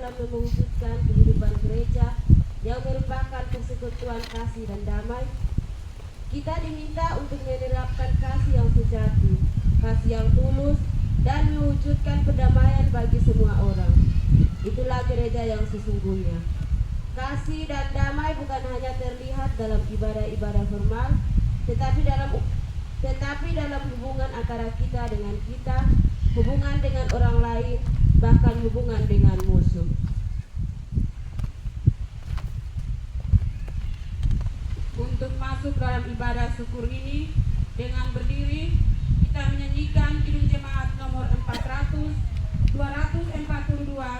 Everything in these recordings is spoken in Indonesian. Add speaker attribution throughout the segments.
Speaker 1: dalam mewujudkan kehidupan gereja yang merupakan persekutuan kasih dan damai. Kita diminta untuk menerapkan kasih yang sejati, kasih yang tulus, dan mewujudkan perdamaian bagi semua orang. Itulah gereja yang sesungguhnya. Kasih dan damai bukan hanya terlihat dalam ibadah-ibadah formal, tetapi dalam hubungan antara kita dengan kita, hubungan dengan orang lain, bahkan hubungan dengan musuh.
Speaker 2: Untuk masuk dalam ibadah syukur ini, dengan berdiri kita menyanyikan Kidung Jemaat nomor 242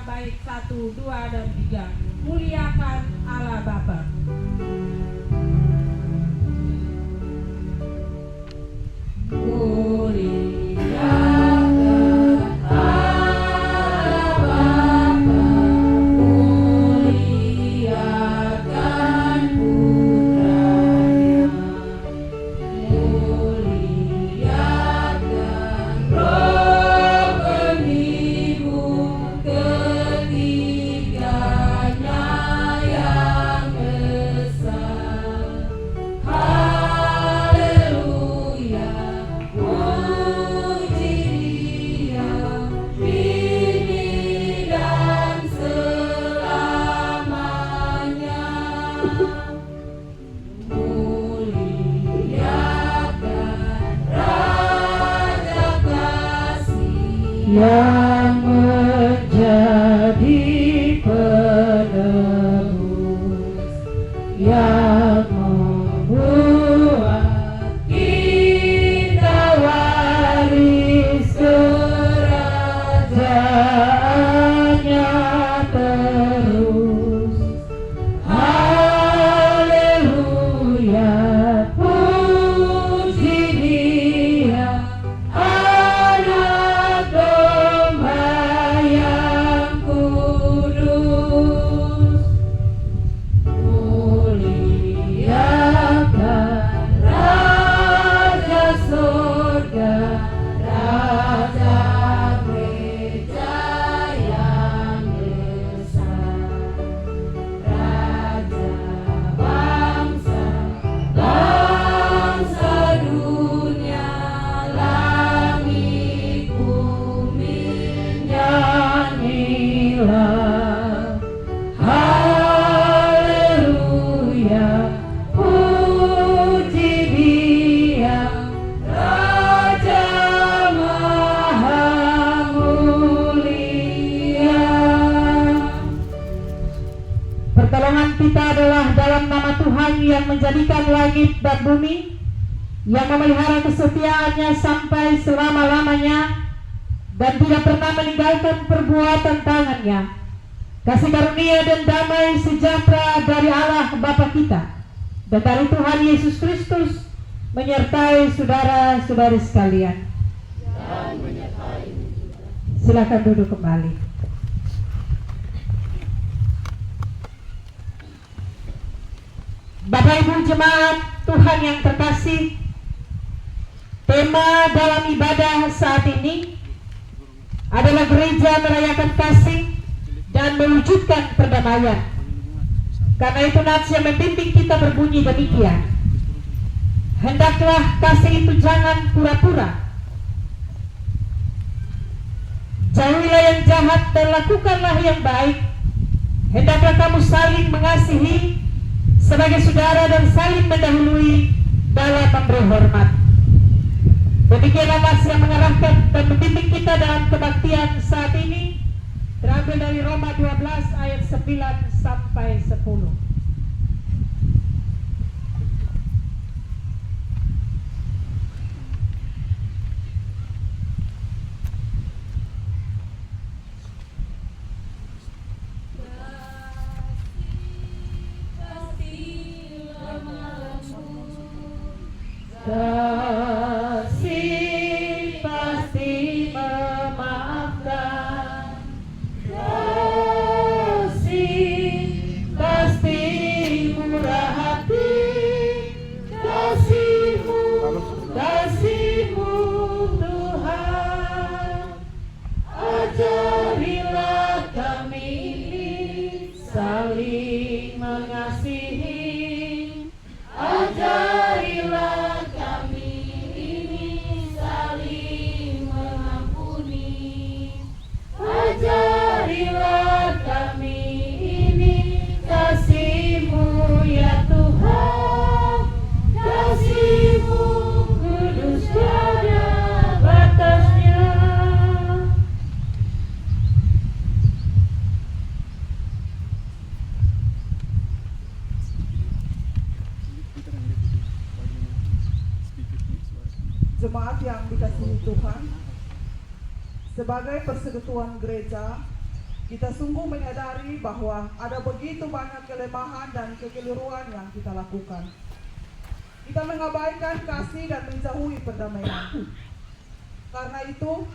Speaker 2: bait 1, 2, dan 3. Muliakan Allah Bapa.
Speaker 3: yang menjadi penebus, yang membuat kita waris kerajaannya terus. Haleluya, puji Dia, Anak Domba yang kudus. Muliakan Raja Surga, Raja Gereja yang besar, Raja bangsa dunia, langit bumi, nyanyilah. Haleluya, puji Dia, Raja Maha Mulia. Pertolongan kita adalah dalam nama Tuhan yang menjadikan langit dan bumi, yang memelihara kesetiaannya sampai selama-lamanya dan tidak pernah meninggalkan perbuatan tangannya. Kasih karunia dan damai sejahtera dari Allah Bapa kita dan dari Tuhan Yesus Kristus menyertai saudara-saudari sekalian. Silakan duduk kembali. Bapak Ibu jemaat Tuhan yang terkasih, tema dalam ibadah saat ini adalah gereja merayakan kasih dan mewujudkan perdamaian. Karena itu nats yang membimbing kita berbunyi demikian: hendaklah kasih itu jangan pura-pura. Jauhilah yang jahat dan lakukanlah yang baik. Hendaklah kamu saling mengasihi sebagai saudara dan saling mendahului dalam memberi hormat. Demikianlah nats yang mengarahkan dan membimbing kita dalam kebaktian saat ini, terambil dari Roma 12 ayat 9 sampai 10. Kasih pasti memaafkan, kasih pasti Berilah kami ini kasih-Mu ya Tuhan, kasih-Mu kudus tiada batasnya.
Speaker 4: Jemaat yang dikasihi Tuhan, sebagai persekutuan gereja, kita sungguh menyadari bahwa ada begitu banyak kelemahan dan kekeliruan yang kita lakukan. Kita mengabaikan kasih dan menjauhi perdamaian. Karena itu,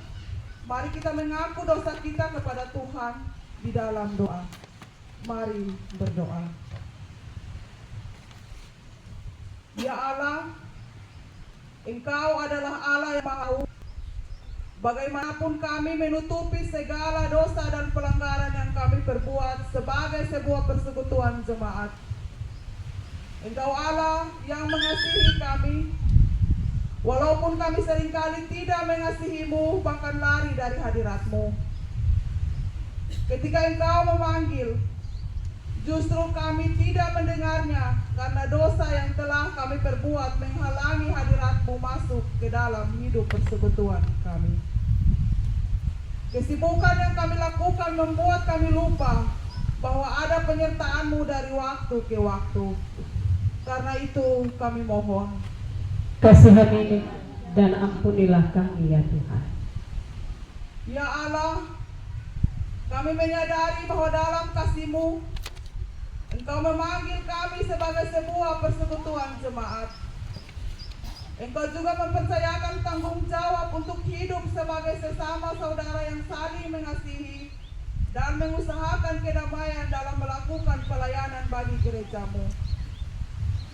Speaker 4: mari kita mengaku dosa kita kepada Tuhan di dalam doa. Mari berdoa. Ya Allah, Engkau adalah Allah yang Maha. Bagaimanapun kami menutupi segala dosa dan pelanggaran yang kami perbuat sebagai sebuah persekutuan jemaat, Engkau Allah yang mengasihi kami. Walaupun kami seringkali tidak mengasihi-Mu, bahkan lari dari hadirat-Mu. Ketika Engkau memanggil, justru kami tidak mendengarnya karena dosa yang telah kami perbuat menghalangi hadirat-Mu masuk ke dalam hidup persekutuan kami. Kesibukan yang kami lakukan membuat kami lupa bahwa ada penyertaan-Mu dari waktu ke waktu. Karena itu kami mohon,
Speaker 3: Kasihani dan ampunilah kami ya Tuhan.
Speaker 4: Ya Allah, kami menyadari bahwa dalam kasih-Mu Engkau memanggil kami sebagai sebuah persekutuan jemaat. Engkau juga mempercayakan tanggung jawab untuk hidup sebagai sesama saudara yang saling mengasihi dan mengusahakan kedamaian dalam melakukan pelayanan bagi gereja-Mu.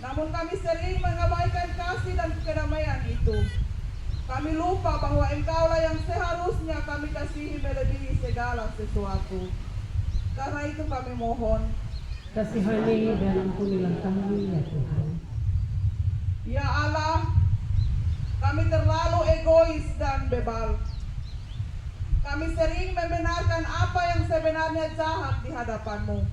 Speaker 4: Namun kami sering mengabaikan kasih dan kedamaian itu. Kami lupa bahwa Engkaulah yang seharusnya kami kasihi melebihi segala sesuatu. Karena itu kami mohon,
Speaker 3: Kasihani dan ampunilah kami ya Tuhan.
Speaker 4: Ya Allah, kami terlalu egois dan bebal. Kami sering membenarkan apa yang sebenarnya jahat di hadapan-Mu.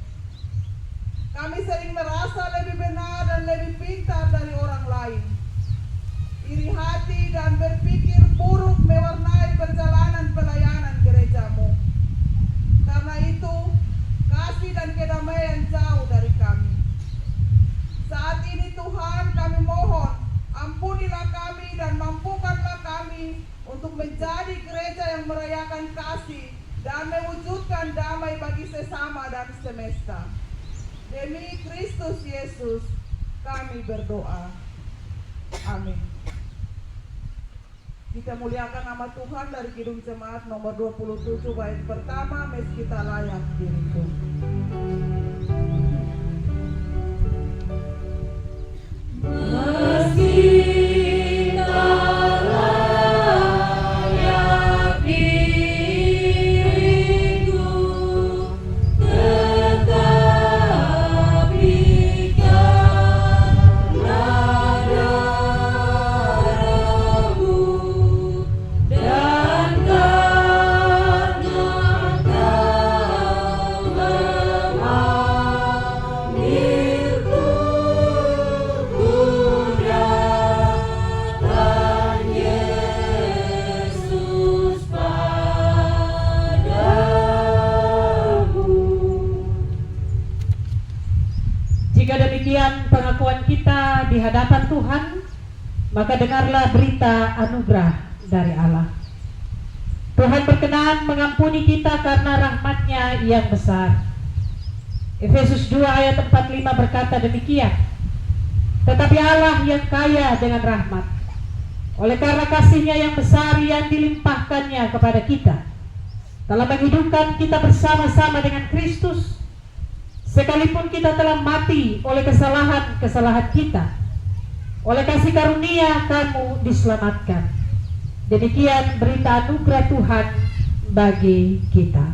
Speaker 4: Kami sering merasa lebih benar dan lebih pintar dari orang lain. Iri hati dan berpikir buruk mewarnai perjalanan pelayanan gereja-Mu. Karena itu, kasih dan kedamaian jauh dari kami. Saat ini Tuhan, kami mohon, ampunilah kami dan mampukanlah kami untuk menjadi gereja yang merayakan kasih dan mewujudkan damai bagi sesama dan semesta. Demi Kristus Yesus, kami berdoa. Amin. Kita muliakan nama Tuhan dari Kidung Jemaat nomor 27 bait pertama, mes kita layak diriku.
Speaker 3: Pengakuan kita di hadapan Tuhan, maka dengarlah berita anugerah dari Allah. Tuhan berkenan mengampuni kita karena rahmat-Nya yang besar. Efesus 2 ayat 45 berkata demikian. Tetapi Allah yang kaya dengan rahmat, oleh karena kasih-Nya yang besar yang dilimpahkannya kepada kita, telah menghidupkan kita bersama-sama dengan Kristus. Sekalipun kita telah mati oleh kesalahan-kesalahan kita, oleh kasih karunia kamu diselamatkan. Demikian berita anugerah Tuhan bagi kita.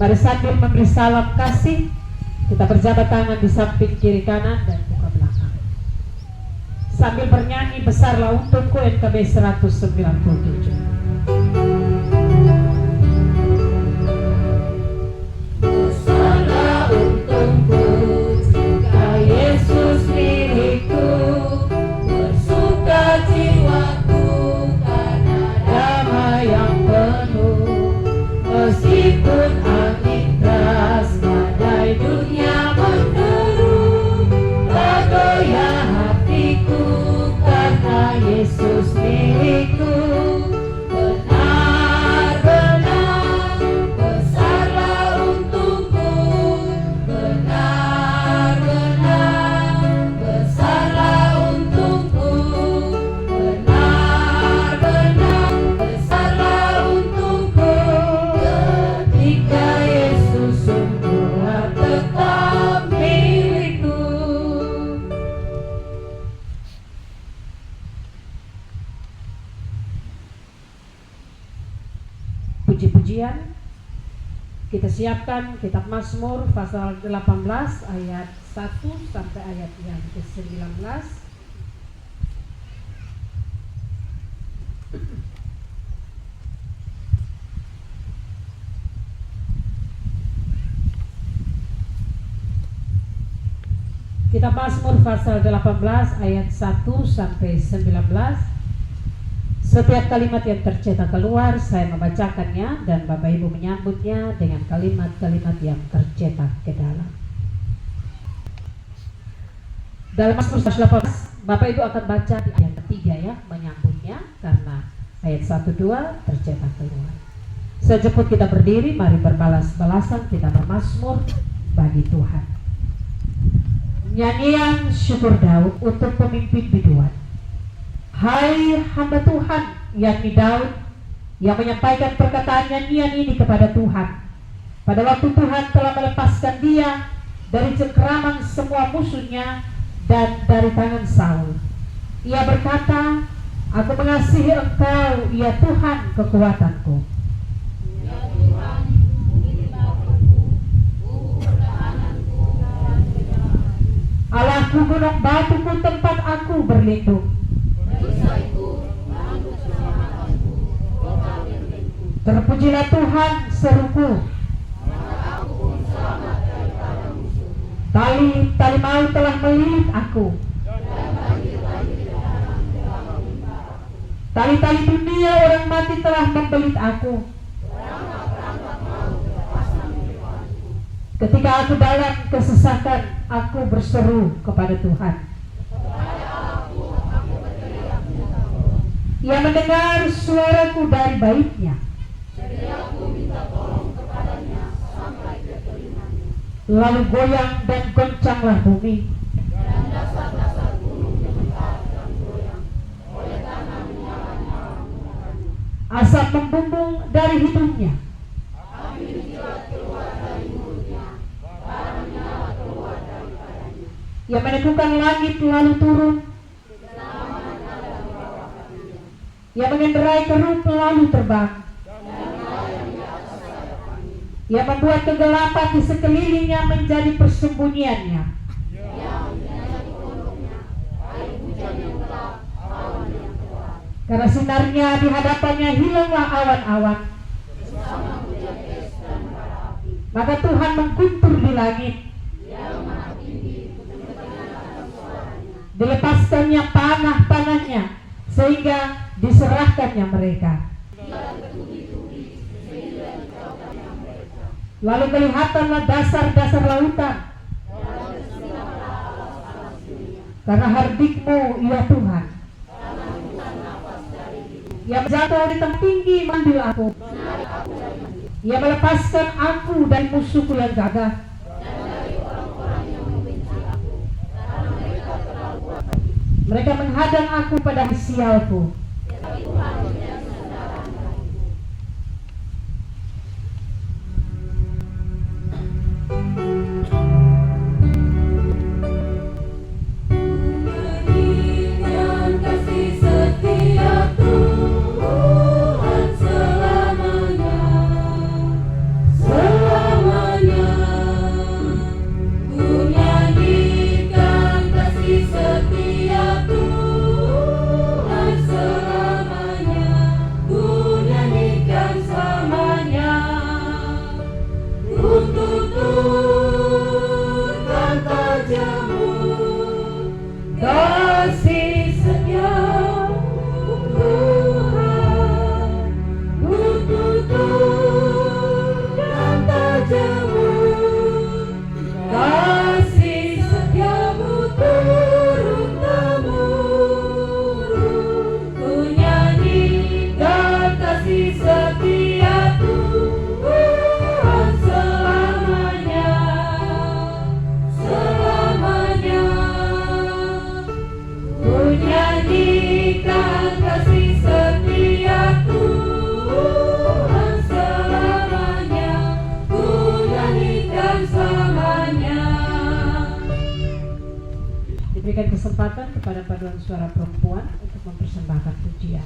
Speaker 3: Mari sambil memberi salam kasih, kita berjabat tangan di samping kiri kanan dan muka belakang. Sambil bernyanyi Besarlah Untungku NKB 197. puji-pujian. Kita siapkan kitab Mazmur pasal 18 ayat 1 sampai ayat yang ke-19. Kitab Mazmur pasal 18 ayat 1 sampai 19. Setiap kalimat yang tercetak keluar saya membacakannya dan Bapak Ibu menyambutnya dengan kalimat-kalimat yang tercetak ke dalam. Dalam Mazmur 18 Bapak Ibu akan baca di ayat ketiga ya, menyambutnya karena ayat 1-2 tercetak keluar. Sejemput kita berdiri, mari berbalas-balasan kita bermazmur bagi Tuhan. Nyanyian syukur Daud untuk pemimpin biduan. Hai hamba Tuhan, yakni Daud, yang menyampaikan perkataan nyanyian ini kepada Tuhan. Pada waktu Tuhan telah melepaskan dia dari cengkraman semua musuhnya dan dari tangan Saul. Ia berkata, aku mengasihi Engkau, ya Tuhan, kekuatanku.
Speaker 5: Ya Tuhan, pertahananku dan penyelamatku.
Speaker 3: Allahku, gunung batuku, tempat aku berlindung. Terpujilah Tuhan seruku. Tali maut telah melilit aku. Tali-tali dunia orang mati telah membelit aku. Ketika aku dalam kesesakan, aku berseru kepada Tuhan. Ia mendengar suaraku dari baitnya. Lalu goyang dan goncanglah bumi. Asap membumbung dari hidungnya. Ia meneguhkan langit lalu turun. Ia mengendarai keruk lalu terbang. Ia membuat kegelapan di sekelilingnya menjadi persembunyiannya. Karena sinarnya di hadapannya hilanglah awan-awan. Maka Tuhan mengguntur di langit. Dilepaskannya panah-panahnya sehingga diserahkannya mereka. Lalu kelihatanlah dasar-dasar lautan. Karena hardikmu, ya Tuhan. Ia jatuh di tempat tinggi mengambil aku. Ia melepaskan aku dari musuhku yang gagah. Mereka menghadang aku pada sialku. Diberikan kesempatan kepada paduan suara perempuan untuk mempersembahkan pujian.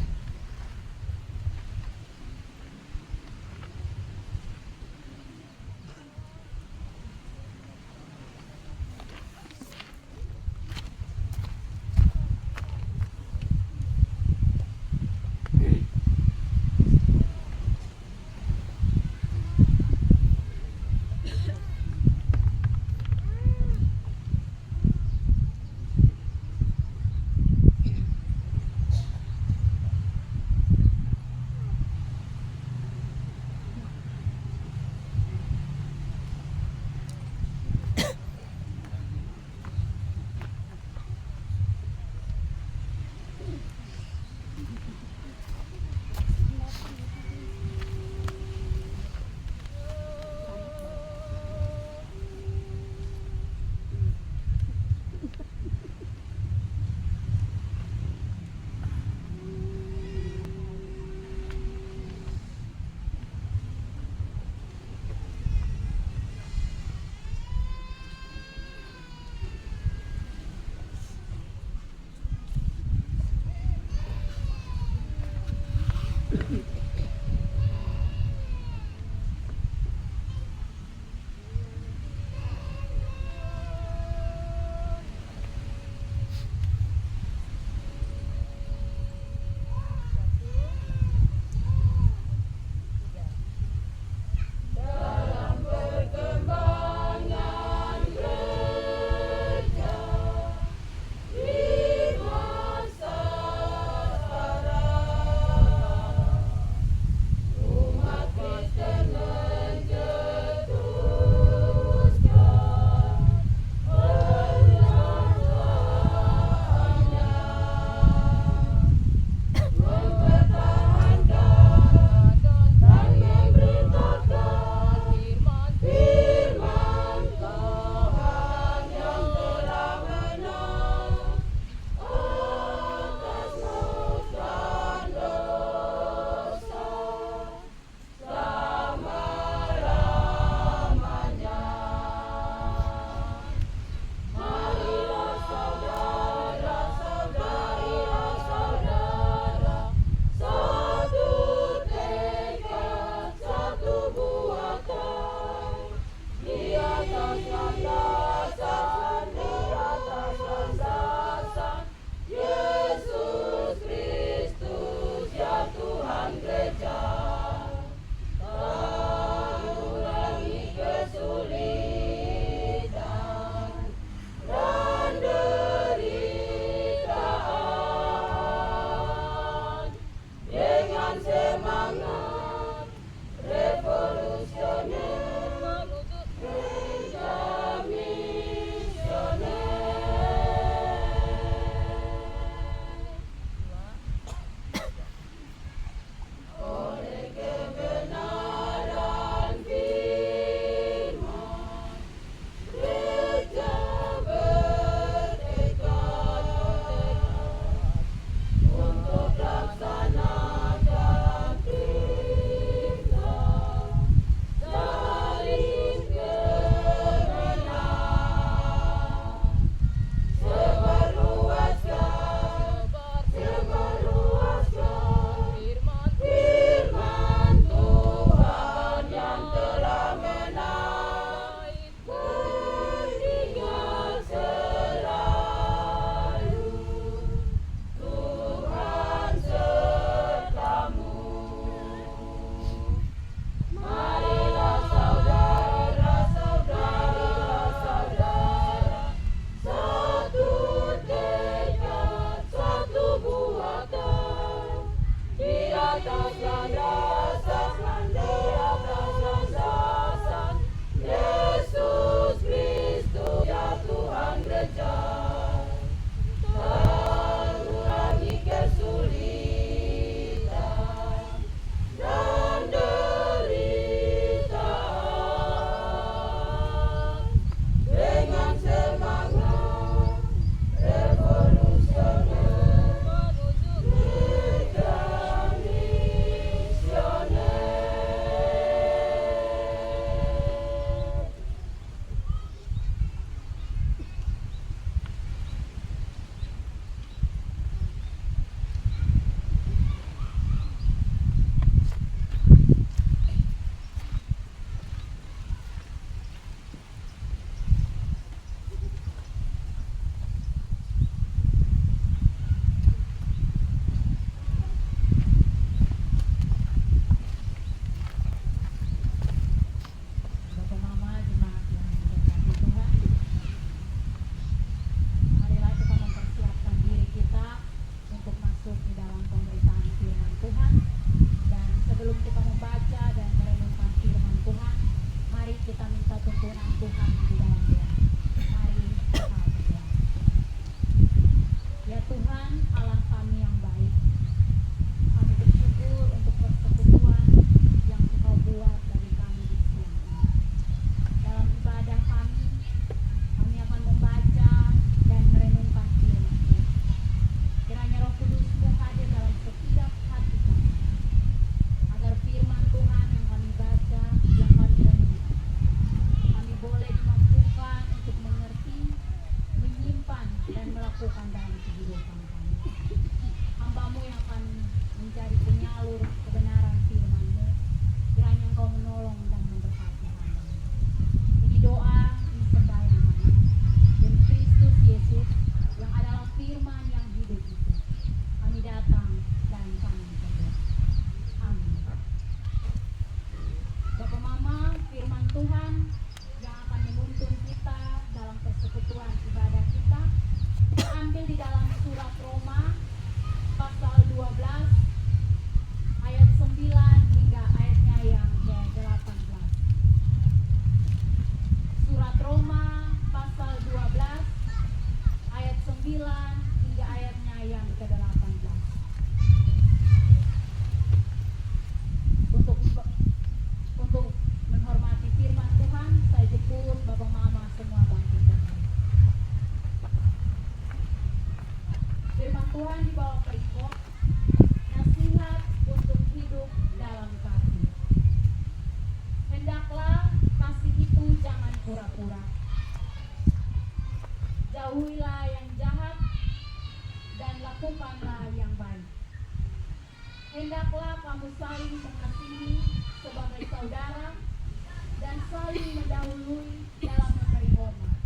Speaker 5: saling mendahului dalam memberi hormat.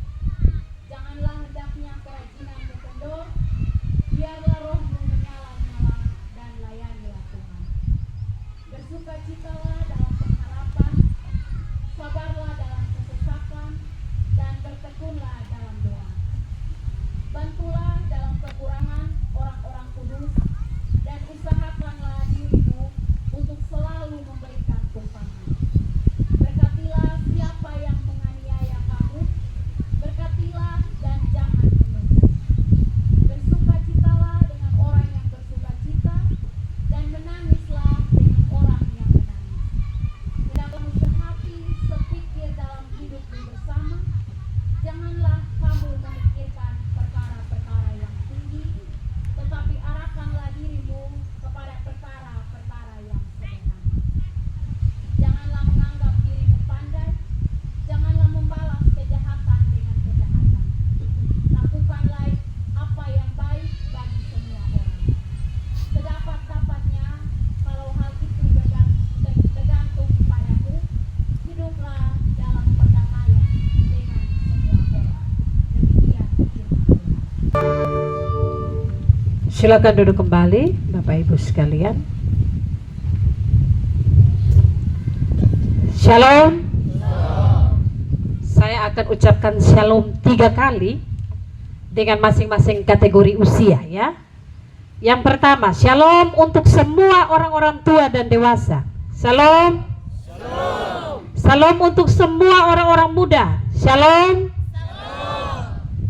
Speaker 5: Janganlah hendaknya kerajinanmu kendor, biarlah rohmu menyala-nyala dan layanilah Tuhan. Bersukacitalah dalam pengharapan, sabarlah dalam kesesakan, dan bertekunlah dalam doa. Bantulah dalam kekurangan orang-orang kudus, dan usahakanlah dirimu untuk selalu memberikan tumpangan. Berkatilah siapa yang menganiaya kamu, berkatilah dan jangan menunggu. Bersukacitalah dengan orang yang bersukacita, dan menangislah dengan orang yang menangis. Hendaklah sehati sepikir dalam hidupmu bersama. Janganlah kamu memikirkan perkara-perkara yang tinggi, tetapi arahkanlah dirimu kepada perkara-perkara yang sederhana. Janganlah menganggap dirimu pandai, janganlah membalas kejahatan dengan kejahatan. Lakukanlah apa yang baik bagi semua orang. Sedapat-dapatnya, kalau hal itu tergantung padamu, hiduplah dalam perdamaian dengan semua orang. Demikian firman Tuhan.
Speaker 3: Silakan duduk kembali, Bapak Ibu sekalian. Shalom. Saya akan ucapkan shalom 3 kali dengan masing-masing kategori usia ya. Yang pertama, shalom untuk semua orang-orang tua dan dewasa. Shalom. Shalom untuk semua orang-orang muda. Shalom.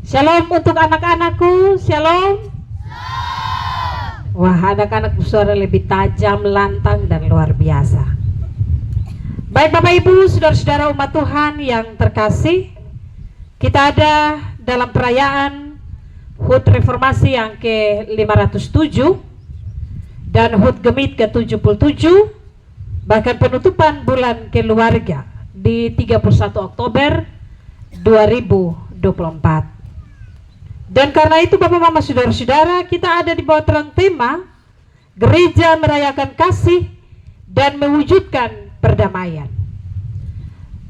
Speaker 3: Shalom untuk anak-anakku. Shalom. Wah, anak-anak suara lebih tajam, lantang, dan luar biasa. Baik Bapak Ibu, saudara-saudara umat Tuhan yang terkasih, kita ada dalam perayaan HUT Reformasi yang ke-507 dan HUT Gemit ke-77, bahkan penutupan bulan keluarga di 31 Oktober 2024. Dan karena itu Bapak Mama saudara-saudara, kita ada di bawah terang tema Gereja Merayakan Kasih dan Mewujudkan Perdamaian.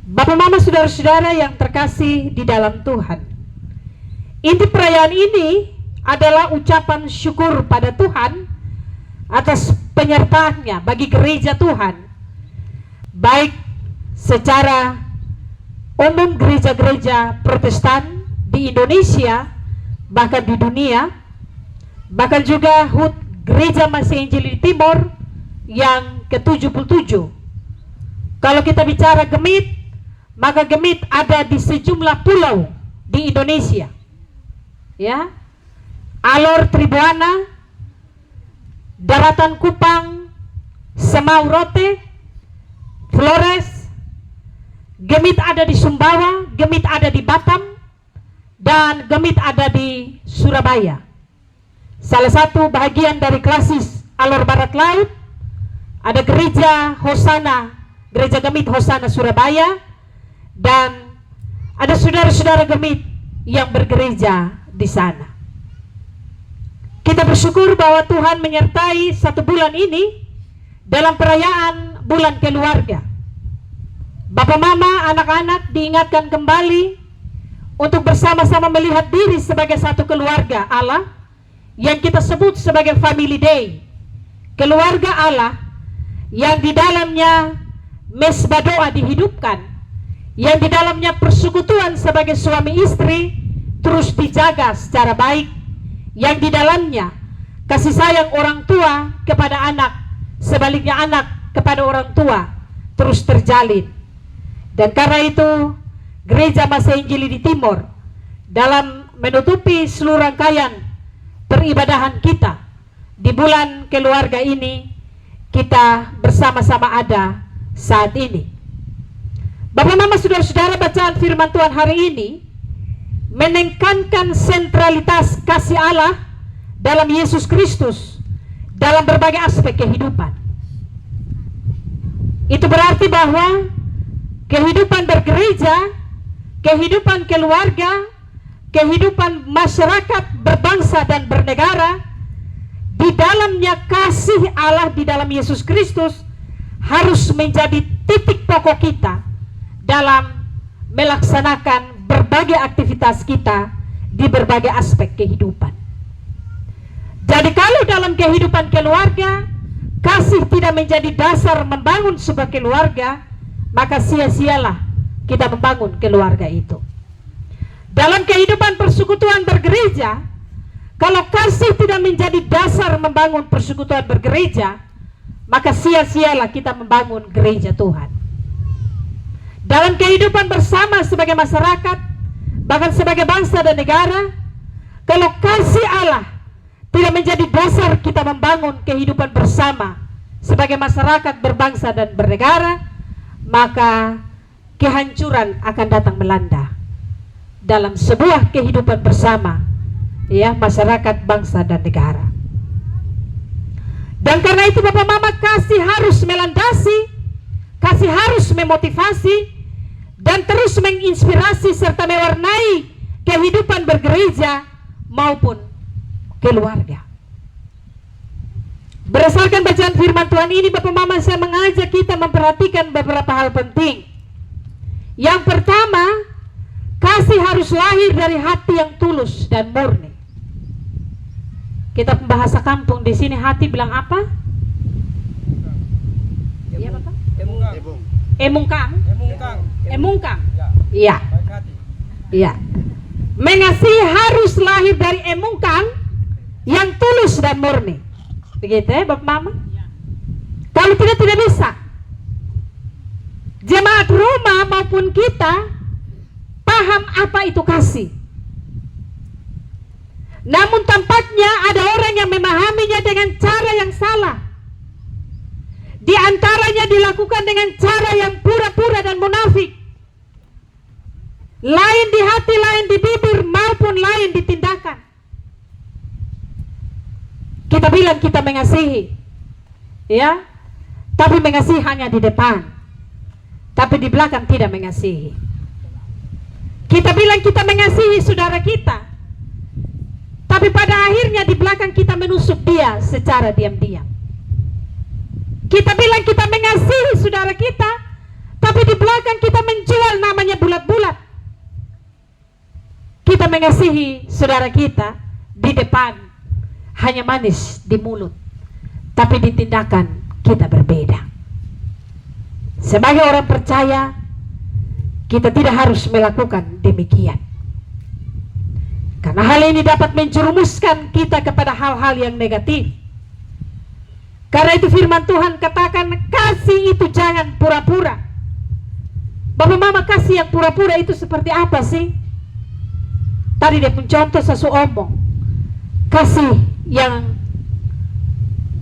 Speaker 3: Bapak Mama saudara-saudara yang terkasih di dalam Tuhan, inti perayaan ini adalah ucapan syukur pada Tuhan atas penyertaannya bagi gereja Tuhan, baik secara umum gereja-gereja Protestan di Indonesia, bahkan di dunia, bahkan juga HUT Gereja Masih Injili Timur yang ke-77. Kalau kita bicara Gemit, maka Gemit ada di sejumlah pulau di Indonesia, ya, Alor Tribuana, Daratan Kupang, Semau Rote, Flores. Gemit ada di Sumbawa, Gemit ada di Batam, dan Gemit ada di Surabaya. Salah satu bahagian dari klasis Alor Barat Laut ada gereja Hosana, gereja Gemit Hosana Surabaya, dan ada saudara-saudara Gemit yang bergereja di sana. Kita bersyukur bahwa Tuhan menyertai 1 bulan ini dalam perayaan bulan keluarga. Bapak Mama, anak-anak diingatkan kembali untuk bersama-sama melihat diri sebagai satu keluarga Allah yang kita sebut sebagai Family Day. Keluarga Allah yang di dalamnya mesbah doa dihidupkan, yang di dalamnya persekutuan sebagai suami istri terus dijaga secara baik, yang di dalamnya kasih sayang orang tua kepada anak, sebaliknya anak kepada orang tua terus terjalin. Dan karena itu Gereja Masih Injili di Timur dalam menutupi seluruh rangkaian peribadahan kita di bulan keluarga ini, kita bersama-sama ada saat ini. Bapak Mama saudara-saudara, bacaan firman Tuhan hari ini menekankan sentralitas kasih Allah dalam Yesus Kristus dalam berbagai aspek kehidupan. Itu berarti bahwa kehidupan bergereja, kehidupan keluarga, kehidupan masyarakat berbangsa dan bernegara, di dalamnya kasih Allah di dalam Yesus Kristus harus menjadi titik pokok kita dalam melaksanakan berbagai aktivitas kita di berbagai aspek kehidupan. Jadi kalau dalam kehidupan keluarga kasih tidak menjadi dasar membangun sebuah keluarga, maka sia-sialah kita membangun keluarga itu. Dalam kehidupan persekutuan bergereja, kalau kasih tidak menjadi dasar membangun persekutuan bergereja, maka sia-sialah kita membangun gereja Tuhan. Dalam kehidupan bersama sebagai masyarakat, bahkan sebagai bangsa dan negara, kalau kasih Allah tidak menjadi dasar kita membangun kehidupan bersama sebagai masyarakat berbangsa dan bernegara, maka kehancuran akan datang melanda dalam sebuah kehidupan bersama, ya, masyarakat, bangsa dan negara. Dan karena itu Bapak Mama, kasih harus melandasi, kasih harus memotivasi dan terus menginspirasi serta mewarnai kehidupan bergereja maupun keluarga. Berdasarkan bacaan firman Tuhan ini, Bapak Mama, saya mengajak kita memperhatikan beberapa hal penting. Yang pertama, kasih harus lahir dari hati yang tulus dan murni. Kita bahasa kampung di sini, hati bilang apa? Iya, Bapak? Emungkang. Emungkang. Iya. Iya. Mengasihi harus lahir dari emungkang yang tulus dan murni. Begitu ya, Bapak Mama? Kalau tidak bisa. Jemaat rumah maupun kita paham apa itu kasih. Namun tampaknya ada orang yang memahaminya dengan cara yang salah. Di antaranya dilakukan dengan cara yang pura-pura dan munafik. Lain di hati, lain di bibir, maupun lain di tindakan. Kita bilang kita mengasihi, ya, tapi mengasihi hanya di depan, tapi di belakang tidak mengasihi. Kita bilang kita mengasihi saudara kita, tapi pada akhirnya di belakang kita menusuk dia secara diam-diam. Kita bilang kita mengasihi saudara kita, tapi di belakang kita menjual namanya bulat-bulat. Kita mengasihi saudara kita di depan hanya manis di mulut, tapi di tindakan kita berbeda. Sebagai orang percaya, kita tidak harus melakukan demikian, karena hal ini dapat menjerumuskan kita kepada hal-hal yang negatif. Karena itu firman Tuhan katakan, kasih itu jangan pura-pura. Bapak Mama, kasih yang pura-pura itu seperti apa sih? Tadi dia pun contoh omong. Kasih yang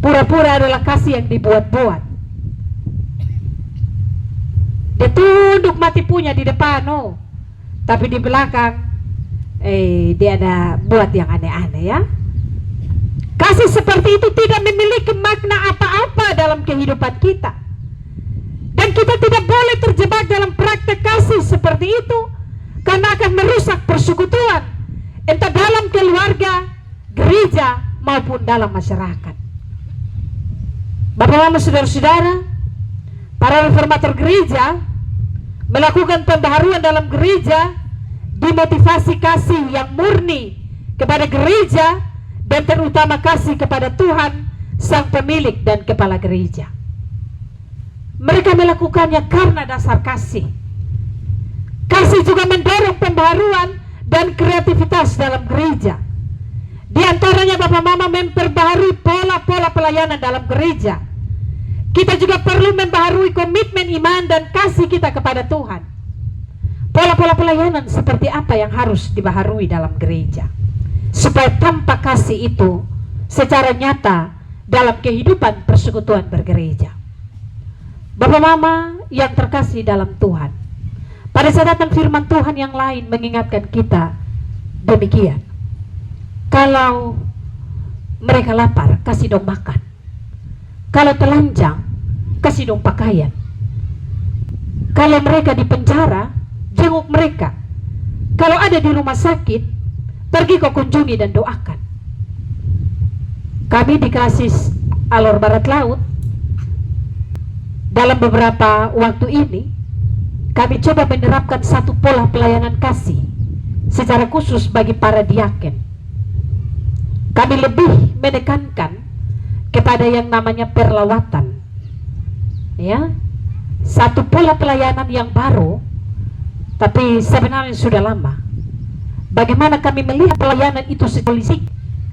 Speaker 3: pura-pura adalah kasih yang dibuat-buat. Dia tunduk mati punya di depan, oh, tapi di belakang dia ada buat yang aneh-aneh, ya. Kasih seperti itu tidak memiliki makna apa-apa dalam kehidupan kita. Dan kita tidak boleh terjebak dalam praktek kasih seperti itu, karena akan merusak persekutuan, entah dalam keluarga, gereja, maupun dalam masyarakat. Bapak Mama, saudara-saudara, para reformator gereja melakukan pembaharuan dalam gereja dimotivasi kasih yang murni kepada gereja, dan terutama kasih kepada Tuhan Sang Pemilik dan Kepala Gereja. Mereka melakukannya karena dasar kasih. Kasih juga mendorong pembaharuan dan kreativitas dalam gereja. Di antaranya Bapak Mama memperbaharui pola-pola pelayanan dalam gereja. Kita juga perlu membaharui komitmen iman dan kasih kita kepada Tuhan. Pola-pola pelayanan seperti apa yang harus dibaharui dalam gereja, supaya tampak kasih itu secara nyata dalam kehidupan persekutuan bergereja. Bapak Mama yang terkasih dalam Tuhan, pada catatan firman Tuhan yang lain mengingatkan kita demikian. Kalau mereka lapar, kasih dong makan. Kalau telanjang, kasih dong pakaian. Kalau mereka di penjara, jenguk mereka. Kalau ada di rumah sakit, pergi kau kunjungi dan doakan. Kami di Klasis Alor Barat Laut dalam beberapa waktu ini, kami coba menerapkan satu pola pelayanan kasih secara khusus bagi para diaken. Kami lebih menekankan kepada yang namanya perlawatan, ya, satu pola pelayanan yang baru, tapi sebenarnya sudah lama. Bagaimana kami melihat pelayanan itu holistik,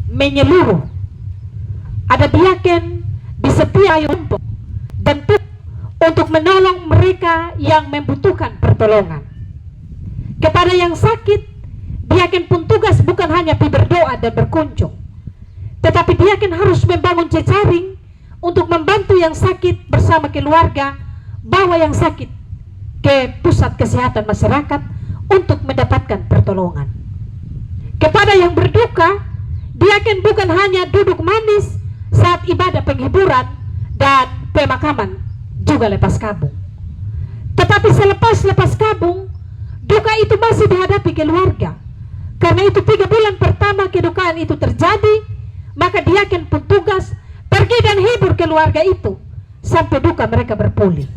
Speaker 3: menyeluruh. Ada diaken di setiap kelompok dan untuk menolong mereka yang membutuhkan pertolongan. Kepada yang sakit, diaken pun tugas bukan hanya berdoa dan berkunjung, tetapi diaken harus membangun jejaring untuk membantu yang sakit bersama keluarga, bawa yang sakit ke pusat kesehatan masyarakat untuk mendapatkan pertolongan. Kepada yang berduka, diaken bukan hanya duduk manis saat ibadah penghiburan dan pemakaman, juga lepas kabung. Tetapi selepas kabung, duka itu masih dihadapi keluarga. Karena itu 3 bulan pertama kedukaan itu terjadi, maka diaken pun tugas pergi dan hibur keluarga itu sampai duka mereka berpulih.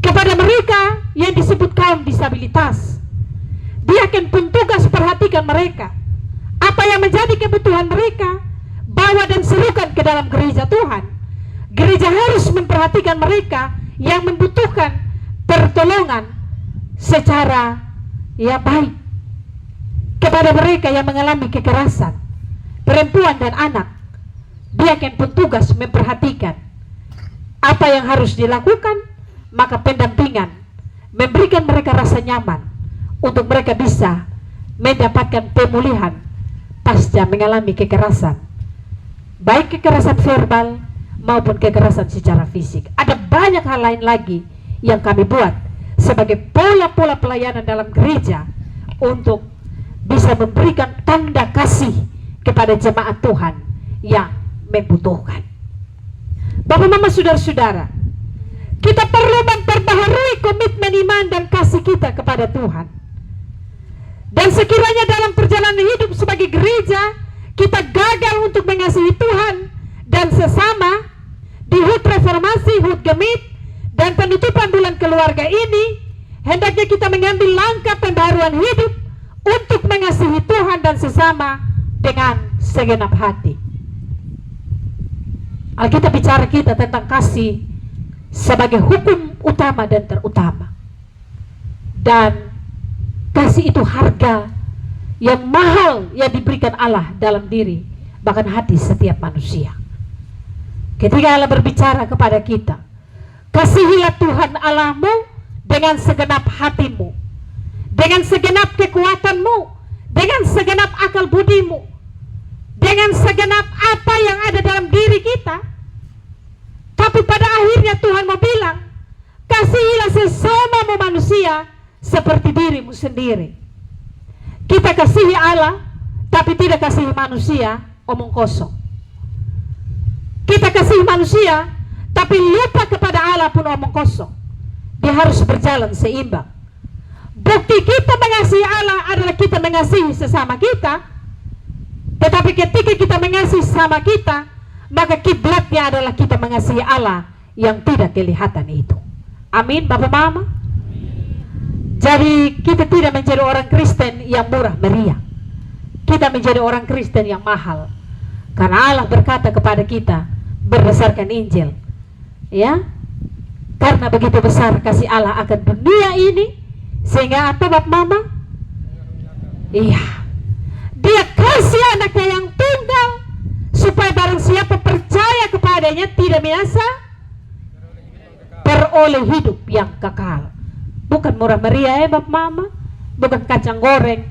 Speaker 3: Kepada mereka yang disebut kaum disabilitas, diaken pun tugas perhatikan mereka. Apa yang menjadi kebutuhan mereka, bawa dan serukan ke dalam gereja Tuhan. Gereja harus memperhatikan mereka yang membutuhkan pertolongan secara baik. Kepada mereka yang mengalami kekerasan, perempuan dan anak, diaken pun tugas memperhatikan apa yang harus dilakukan, maka pendampingan, memberikan mereka rasa nyaman untuk mereka bisa mendapatkan pemulihan pasca mengalami kekerasan, baik kekerasan verbal maupun kekerasan secara fisik. Ada banyak hal lain lagi yang kami buat sebagai pola-pola pelayanan dalam gereja untuk bisa memberikan tanda kasih kepada jemaat Tuhan yang membutuhkan. Bapak, Mama, saudara-saudara, kita perlu memperbaharui komitmen iman dan kasih kita kepada Tuhan. Dan sekiranya dalam perjalanan hidup sebagai gereja kita gagal untuk mengasihi Tuhan dan sesama, di HUT Reformasi, HUT Gemit, dan penutupan bulan keluarga ini, hendaknya kita mengambil langkah pembaharuan hidup untuk mengasihi Tuhan dan sesama dengan segenap hati. Alkitab bicara kita tentang kasih sebagai hukum utama dan terutama. Dan kasih itu harga yang mahal yang diberikan Allah dalam diri, bahkan hati setiap manusia. Ketika Allah berbicara kepada kita, kasihilah Tuhan Allahmu dengan segenap hatimu, dengan segenap kekuatanmu, dengan segenap akal budimu, dengan segenap apa yang ada dalam diri kita. Tapi pada akhirnya Tuhan mau bilang, kasihilah sesamamu manusia seperti dirimu sendiri. Kita kasihi Allah, tapi tidak kasihi manusia, omong kosong. Kita kasih manusia, tapi lupa kepada Allah pun omong kosong. Dia harus berjalan seimbang. Bukti kita mengasihi Allah adalah kita mengasihi sesama kita. Tetapi ketika kita mengasihi sesama kita, maka kiblatnya adalah kita mengasihi Allah yang tidak kelihatan itu. Amin, Bapak Mama. Jadi kita tidak menjadi orang Kristen yang murah meriah. Kita menjadi orang Kristen yang mahal. Karena Allah berkata kepada kita berdasarkan Injil, ya, karena begitu besar kasih Allah akan dunia ini, sehingga apa, Bapak Mama? Iya, Dia kasih anaknya yang tunggal supaya barang siapa percaya kepadanya tidak binasa, beroleh hidup yang kekal. Bukan murah meriah, Bapak Mama, bukan kacang goreng,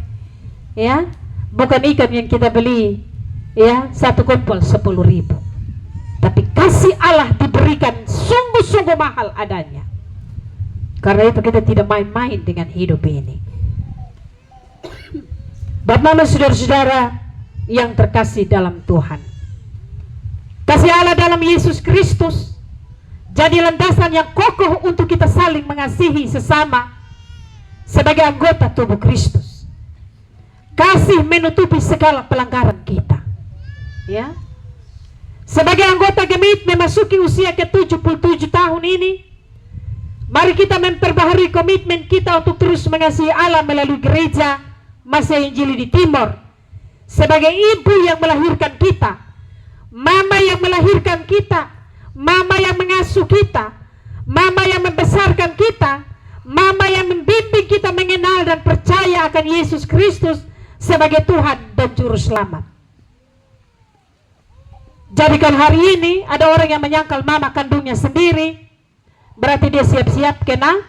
Speaker 3: ya, bukan ikan yang kita beli, ya, 1 kumpul 10.000. Tapi kasih Allah diberikan sungguh-sungguh mahal adanya. Karena itu kita tidak main-main dengan hidup ini. Bapak, Mama, saudara-saudara yang terkasih dalam Tuhan, kasih Allah dalam Yesus Kristus jadi landasan yang kokoh untuk kita saling mengasihi sesama sebagai anggota tubuh Kristus. Kasih menutupi segala pelanggaran kita, ya. Sebagai anggota Gemit memasuki usia ke-77 tahun ini, Mari kita memperbaharui komitmen kita untuk terus mengasihi Allah melalui gereja Masa Injili di Timor. Sebagai ibu yang melahirkan kita, mama yang melahirkan kita, mama yang mengasuh kita, mama yang membesarkan kita, mama yang membimbing kita mengenal dan percaya akan Yesus Kristus sebagai Tuhan dan Juru Selamat. Jadi kalau hari ini ada orang yang menyangkal mama kandungnya sendiri, berarti dia siap-siap kena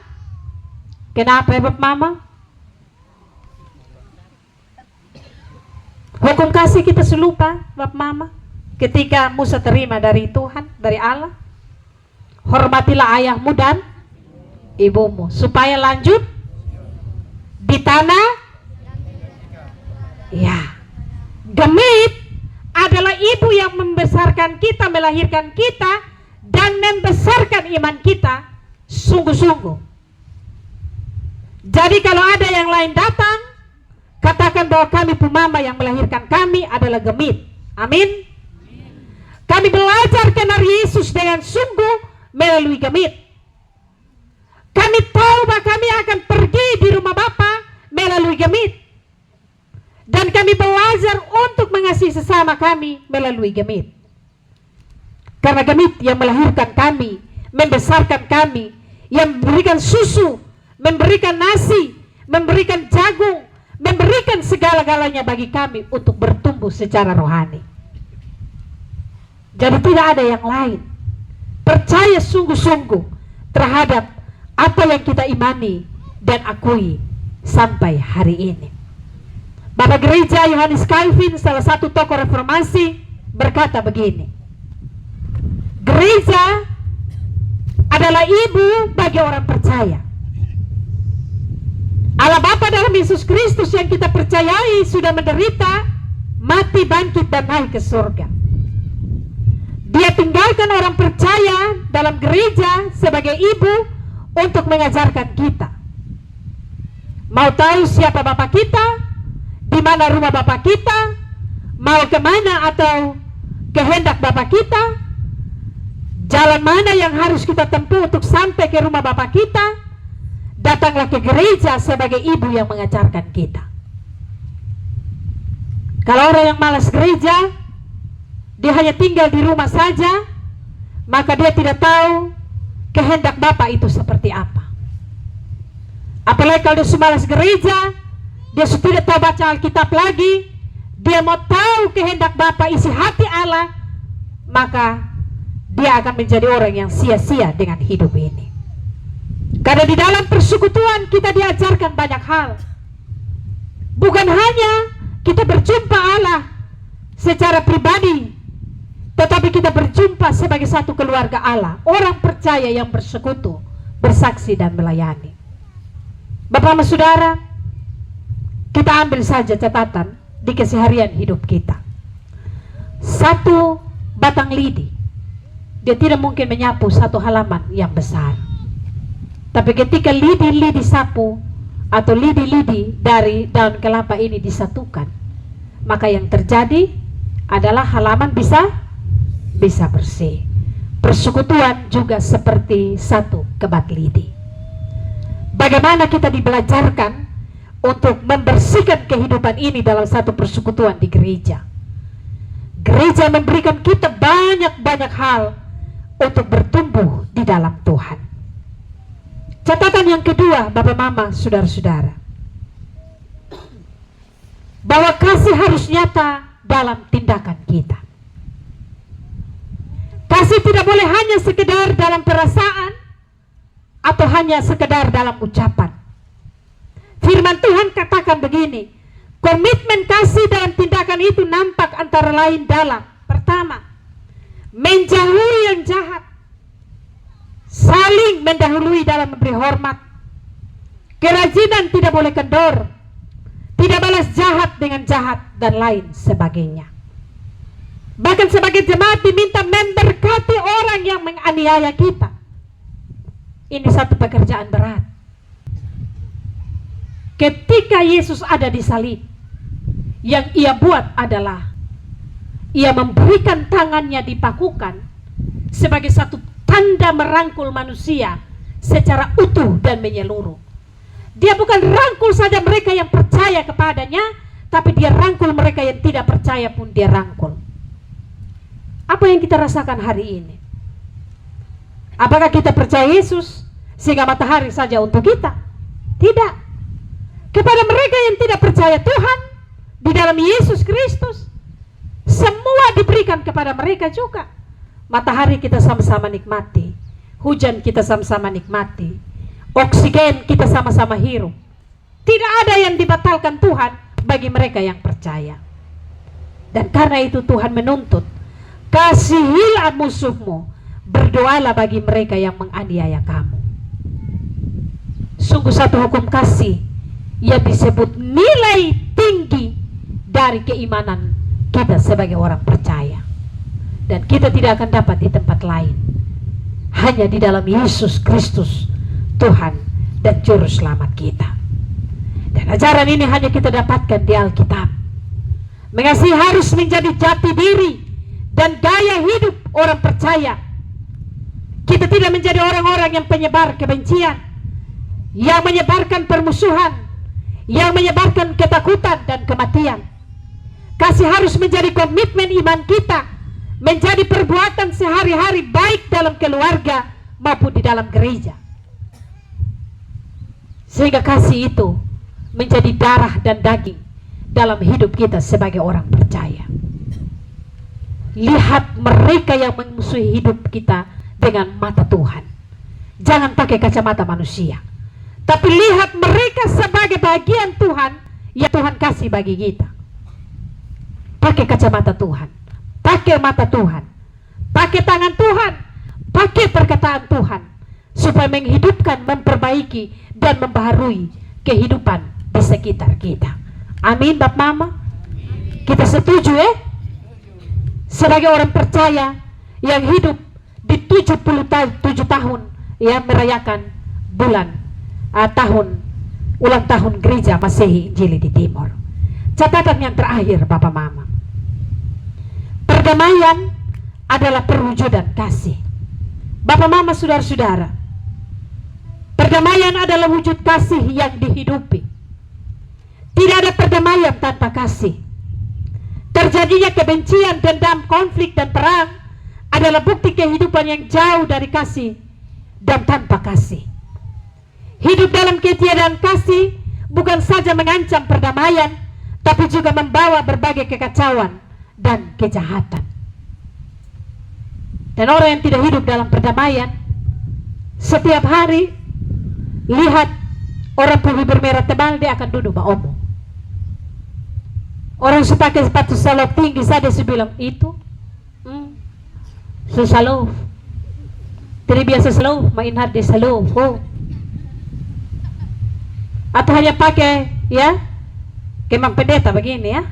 Speaker 3: apa ya mama? Hukum kasih kita selupa Bapak Mama. Ketika Musa terima dari Tuhan, dari Allah, hormatilah ayahmu dan ibumu supaya lanjut di tanah. Ya, Gemit adalah ibu yang membesarkan kita, melahirkan kita, dan membesarkan iman kita sungguh-sungguh. Jadi kalau ada yang lain datang, katakan bahwa kami pemama yang melahirkan kami adalah Gemit. Amin. Kami belajar kenal Yesus dengan sungguh melalui Gemit. Kami tahu bahwa kami akan pergi di rumah Bapa melalui Gemit. Dan kami belajar untuk mengasihi sesama kami melalui Gemit. Karena Gemit yang melahirkan kami, membesarkan kami, yang memberikan susu, memberikan nasi, memberikan jagung, memberikan segala-galanya bagi kami untuk bertumbuh secara rohani. Jadi tidak ada yang lain. Percaya sungguh-sungguh terhadap apa yang kita imani dan akui sampai hari ini. Bapak Gereja Yohanes Calvin, salah satu tokoh reformasi, berkata begini: gereja adalah ibu bagi orang percaya. Allah Bapa dalam Yesus Kristus yang kita percayai sudah menderita, mati, bangkit, dan naik ke surga. Dia tinggalkan orang percaya dalam gereja sebagai ibu untuk mengajarkan kita. Mau tahu siapa Bapak kita, di mana rumah Bapak kita, mau kemana atau kehendak Bapak kita, jalan mana yang harus kita tempuh untuk sampai ke rumah Bapak kita, datanglah ke gereja sebagai ibu yang mengajarkan kita. Kalau orang yang malas gereja, dia hanya tinggal di rumah saja, maka dia tidak tahu kehendak Bapa itu seperti apa. Apalagi kalau dia malas gereja, dia sudah tidak tahu baca Alkitab lagi, dia mau tahu kehendak Bapa, isi hati Allah, maka dia akan menjadi orang yang sia-sia dengan hidup ini. Karena di dalam persekutuan kita diajarkan banyak hal. Bukan hanya kita berjumpa Allah secara pribadi, tetapi kita berjumpa sebagai satu keluarga Allah, orang percaya yang bersekutu, bersaksi dan melayani. Bapak Ibu Saudara, kita ambil saja catatan di keseharian hidup kita. Satu batang lidi, dia tidak mungkin menyapu satu halaman yang besar. Tapi ketika lidi-lidi sapu atau lidi-lidi dari daun kelapa ini disatukan, maka yang terjadi adalah halaman bisa bersih. Persekutuan juga seperti satu kebat lidi. Bagaimana kita dibelajarkan untuk membersihkan kehidupan ini dalam satu persekutuan di gereja. Gereja memberikan kita banyak hal untuk bertumbuh di dalam Tuhan. Catatan yang kedua, Bapak Mama, saudara-saudara, bahwa kasih harus nyata dalam tindakan kita. Kasih tidak boleh hanya sekedar dalam perasaan atau hanya sekedar dalam ucapan. Firman Tuhan katakan begini, komitmen kasih dalam tindakan itu nampak antara lain dalam, pertama, menjauhi yang jahat, saling mendahului dalam memberi hormat, kerajinan tidak boleh kendor, tidak balas jahat dengan jahat, dan lain sebagainya. Bahkan sebagai jemaat diminta memberkati orang yang menganiaya kita. Ini satu pekerjaan berat. Ketika Yesus ada di salib, yang ia buat adalah ia memberikan tangannya dipakukan sebagai satu tanda merangkul manusia secara utuh dan menyeluruh. Dia bukan rangkul saja mereka yang percaya kepadanya, tapi dia rangkul mereka yang tidak percaya pun dia rangkul. Apa yang kita rasakan hari ini? Apakah kita percaya Yesus sehingga matahari saja untuk kita? Tidak. Kepada mereka yang tidak percaya Tuhan di dalam Yesus Kristus, semua diberikan kepada mereka juga. Matahari kita sama-sama nikmati, hujan kita sama-sama nikmati, oksigen kita sama-sama hirup. Tidak ada yang dibatalkan Tuhan bagi mereka yang percaya. Dan karena itu Tuhan menuntut, kasihilah musuhmu, berdoalah bagi mereka yang menganiaya kamu. Sungguh satu hukum kasih yang disebut nilai tinggi dari keimanan kita sebagai orang percaya. Dan kita tidak akan dapat di tempat lain, hanya di dalam Yesus Kristus, Tuhan dan Juru Selamat kita. Dan ajaran ini hanya kita dapatkan di Alkitab. Mengasihi harus menjadi jati diri dan gaya hidup orang percaya. Kita tidak menjadi orang-orang yang penyebar kebencian, yang menyebarkan permusuhan, yang menyebarkan ketakutan dan kematian. Kasih harus menjadi komitmen iman kita, menjadi perbuatan sehari-hari baik dalam keluarga maupun di dalam gereja. Sehingga kasih itu menjadi darah dan daging dalam hidup kita sebagai orang percaya. Lihat mereka yang memusuhi hidup kita dengan mata Tuhan. Jangan pakai kacamata manusia, tapi lihat mereka sebagai bagian Tuhan yang Tuhan kasih bagi kita. Pakai kacamata Tuhan, pakai mata Tuhan, pakai tangan Tuhan, pakai perkataan Tuhan, supaya menghidupkan, memperbaiki, dan membaharui kehidupan di sekitar kita. Amin, Bapak Mama? Kita setuju ya? Sebagai orang percaya yang hidup di 77 tahun ya, merayakan ulang tahun gereja Masehi Injili di Timur. Catatan yang terakhir, Bapak Mama, perdamaian adalah perwujudan kasih. Bapak Mama, saudara-saudara, perdamaian adalah wujud kasih yang dihidupi. Tidak ada perdamaian tanpa kasih. Terjadinya kebencian, dendam, konflik, dan perang adalah bukti kehidupan yang jauh dari kasih dan tanpa kasih. Hidup dalam ketiadaan kasih bukan saja mengancam perdamaian, tapi juga membawa berbagai kekacauan dan kejahatan. Dan orang yang tidak hidup dalam perdamaian, setiap hari lihat orang pakai bermerah tebal, dia akan duduk omong. Orang pakai sepatu salop tinggi saja bilang itu sesalof. Tidak biasa salof, main hard di salof. Oh. Atau hanya pakai ya kemang pendeta begini ya,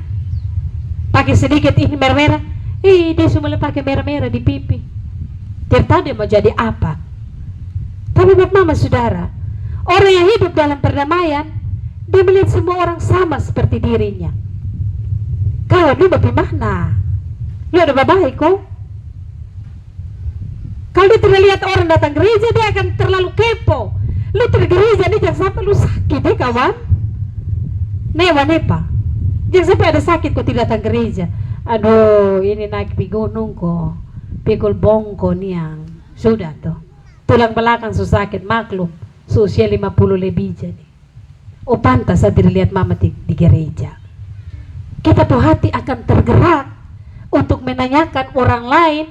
Speaker 3: pakai sedikit ini merah-merah, dia semua pakai merah-merah di pipi. Tidak tahu dia mau jadi apa. Tapi Bapak Mama Saudara, orang yang hidup dalam perdamaian, dia melihat semua orang sama seperti dirinya. Kalau lu lebih mana, lu ada baik kok. Kalau dia tidak lihat orang datang gereja, dia akan terlalu kepo. Lu tergereja nih, jangan sampai lu sakit ya kawan. Nepa. Jangan sampai ada sakit kok tidak datang gereja. Aduh, ini naik pi gunung kok, pikul bongko niang. Sudah tuh, tulang belakang su sakit, maklum, usia 50 lebih jadi. Oh pantas saya dilihat mama di gereja. Kita tuh hati akan tergerak untuk menanyakan orang lain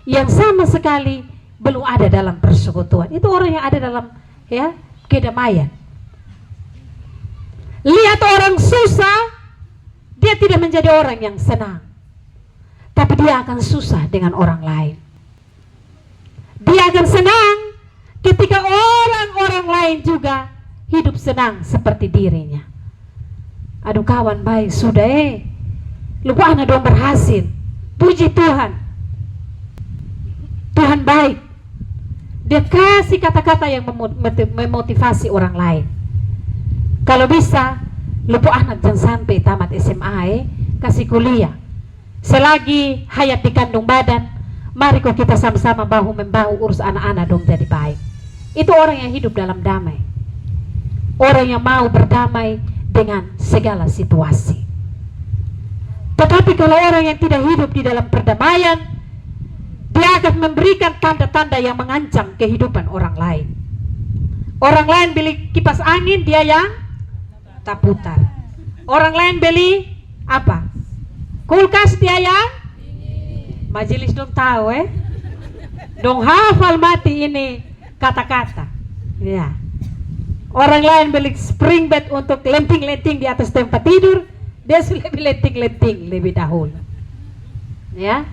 Speaker 3: yang sama sekali belum ada dalam persekutuan. Itu orang yang ada dalam ya kedamaian. Lihat orang susah, dia tidak menjadi orang yang senang, tapi dia akan susah dengan orang lain. Dia akan senang ketika orang-orang lain juga hidup senang seperti dirinya. Aduh kawan baik, sudah lupa anak dong berhasil. Puji Tuhan, Tuhan baik. Dia kasih kata-kata yang memotivasi orang lain. Kalau bisa, lupa anak jangan sampai tamat SMA kasih kuliah. Selagi hayat di kandung badan, mari kok kita sama-sama bahu-membahu urus anak-anak dong jadi baik. Itu orang yang hidup dalam damai. Orang yang mau berdamai dengan segala situasi. Tetapi kalau orang yang tidak hidup di dalam perdamaian, dia akan memberikan tanda-tanda yang mengancam kehidupan orang lain. Orang lain beli kipas angin, dia yang tak putar. Orang lain beli apa? Kulkas, dia yang majelis dong tahu dong hafal mati ini kata-kata. Ya. Orang lain beli spring bed untuk lenting-lenting di atas tempat tidur, dia sudah lebih lenting-lenting lebih dahulu. Ya.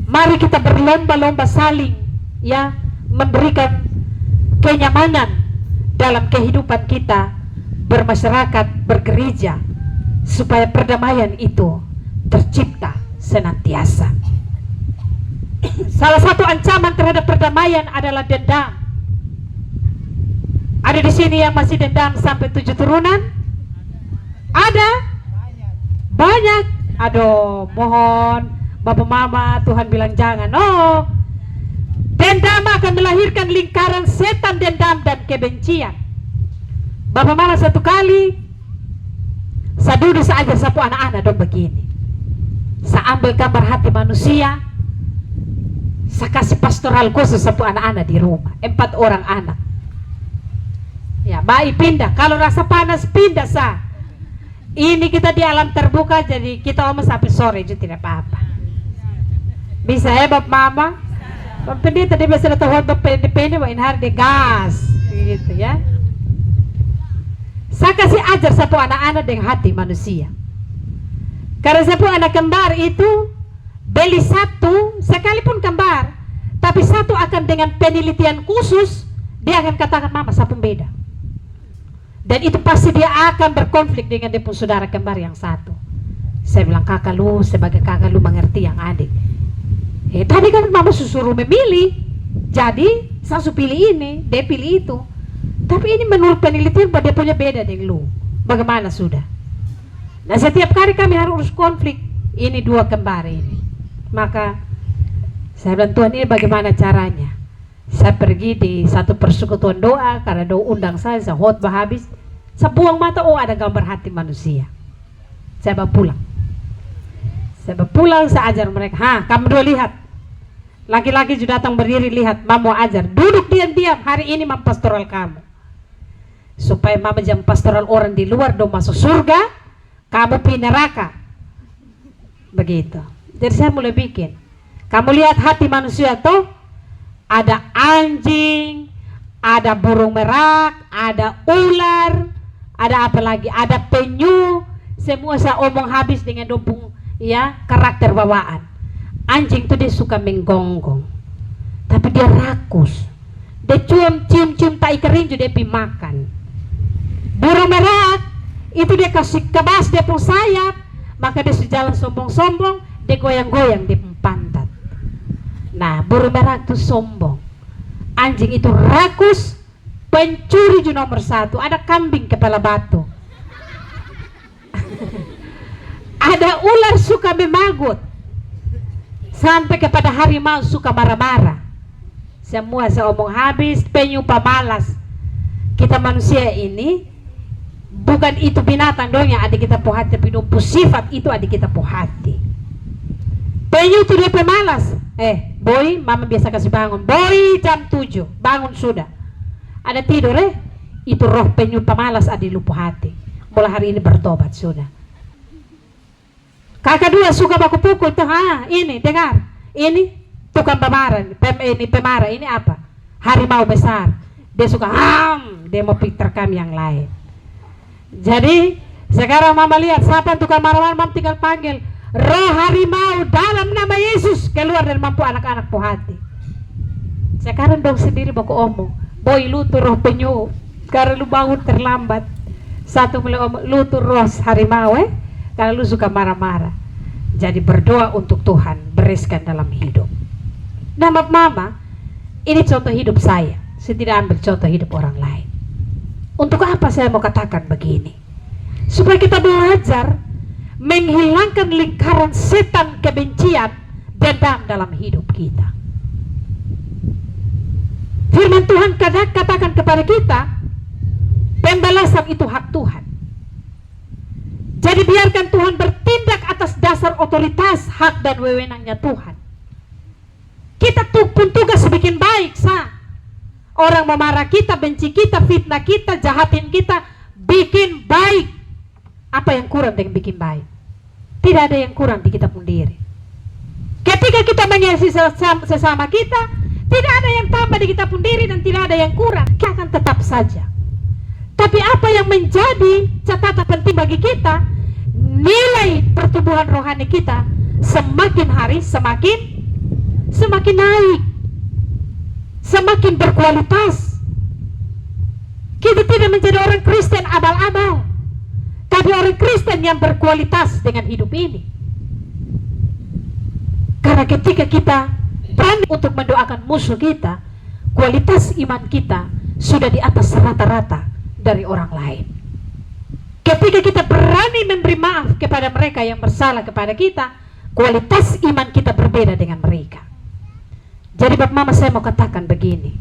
Speaker 3: Mari kita berlomba-lomba saling ya memberikan kenyamanan dalam kehidupan kita bermasyarakat, bergereja, supaya perdamaian itu tercipta senantiasa. Salah satu ancaman terhadap perdamaian adalah dendam. Ada di sini yang masih dendam sampai 7 turunan? Ada? Banyak. Aduh, mohon Bapak Mama, Tuhan bilang jangan. Oh, dendam akan melahirkan lingkaran setan dendam dan kebencian. Bapak Mama satu kali, saya duduk saja sapu anak-anak dong begini. Saya ambil gambar hati manusia, saya kasih pastoral khusus sapu anak-anak di rumah, 4 orang anak. Ya, baik pindah. Kalau rasa panas pindah sah. Ini kita di alam terbuka, jadi kita omong sampai sore itu tidak apa-apa. Bisa ya Bapak Mama? Bapak pendeta dia biasa tahu Bapak pendeta wain hari de gas, gitu ya. Saya kasih ajar sapu anak-anak dengan hati manusia. Karena sapu anak kembar itu beli satu, sekalipun kembar, tapi satu akan dengan penelitian khusus, dia akan katakan mama sapu beda. Dan itu pasti dia akan berkonflik dengan dia pun saudara kembar yang satu. Saya bilang kakak lu, sebagai kakak lu mengerti yang adik. Tadi kan mama suruh memilih, jadi saya pilih ini, dia pilih itu. Tapi ini menurut penelitian dia punya beda dengan lu. Bagaimana sudah? Nah setiap kali kami harus konflik, ini 2 kembar ini. Maka saya bilang Tuhan ini bagaimana caranya? Saya pergi di satu persekutuan doa, karena doa undang saya khotbah habis, saya buang mata, oh ada gambar hati manusia. Saya bawa pulang. Saya ajar mereka, kamu dua lihat. Laki-laki sudah datang berdiri, lihat, mama mau ajar. Duduk diam-diam, hari ini mam pastoral kamu. Supaya mama jam pastoral orang di luar dong masuk surga, kamu pergi neraka. Begitu. Jadi saya mulai bikin. Kamu lihat hati manusia tuh, ada anjing, ada burung merak, ada ular, ada apa lagi, ada penyu. Semua saya omong habis dengan dompung ya karakter bawaan. Anjing itu dia suka menggonggong, tapi dia rakus. Dia cium-cium tai kering juga dia pi makan. Burung merak itu dia kasih kebas dia pun sayap, maka dia sejalan sombong-sombong, dia goyang-goyang di pantat. Nah, burung merak itu sombong, anjing itu rakus, pencuri juga nomor 1. Ada kambing kepala batu. Ada ular suka memagut, sampai kepada harimau suka marah-marah. Semua saya omong habis. Penyu pemalas. Kita manusia ini bukan itu binatang dong yang ada kita po hati, tapi sifat itu ada kita po hati. Penyu itu dia pemalas. Boy, mama biasa kasih bangun. Boy, jam 7 bangun sudah. Ada tidur itu roh penyu pemalas ada di lupa hati. Mulai hari ini bertobat sudah. Kakak 2 suka baku pukul tuh, ini dengar, ini tukang pemarah, ini pemarah, ini apa? Harimau besar. Dia suka dia mau terkam yang lain. Jadi sekarang mama lihat siapa tukang marah-marah, mama tinggal panggil roh harimau dalam nama Yesus keluar dari mampu anak-anak po hati. Sekarang dong sendiri baku omong, boy lu tuh roh penyu, karena lu bangun terlambat. Satu mulai omong, lu tuh roh harimau kalau lu suka marah-marah. Jadi berdoa untuk Tuhan bereskan dalam hidup. Nah mama, ini contoh hidup saya. Saya tidak ambil contoh hidup orang lain. Untuk apa saya mau katakan begini? Supaya kita belajar menghilangkan lingkaran setan kebencian, dendam dalam hidup kita. Firman Tuhan katakan kepada kita, pembalasan itu hak Tuhan. Jadi biarkan Tuhan bertindak atas dasar otoritas, hak dan wewenangnya Tuhan. Kita pun tugas bikin baik, sah. Orang memarah kita, benci kita, fitnah kita, jahatin kita, bikin baik. Apa yang kurang dengan bikin baik? Tidak ada yang kurang di kita pun diri. Ketika kita mengasihi sesama kita, tidak ada yang tambah di kita pun diri dan tidak ada yang kurang. Kita akan tetap saja. Tapi apa yang menjadi catatan penting bagi kita, nilai pertumbuhan rohani kita semakin hari semakin naik, semakin berkualitas. Kita tidak menjadi orang Kristen abal-abal, tapi orang Kristen yang berkualitas dengan hidup ini. Karena ketika kita berani untuk mendoakan musuh kita, kualitas iman kita sudah di atas rata-rata dari orang lain. Ketika kita berani memberi maaf kepada mereka yang bersalah kepada kita, kualitas iman kita berbeda dengan mereka. Jadi Bapak Mama, saya mau katakan begini,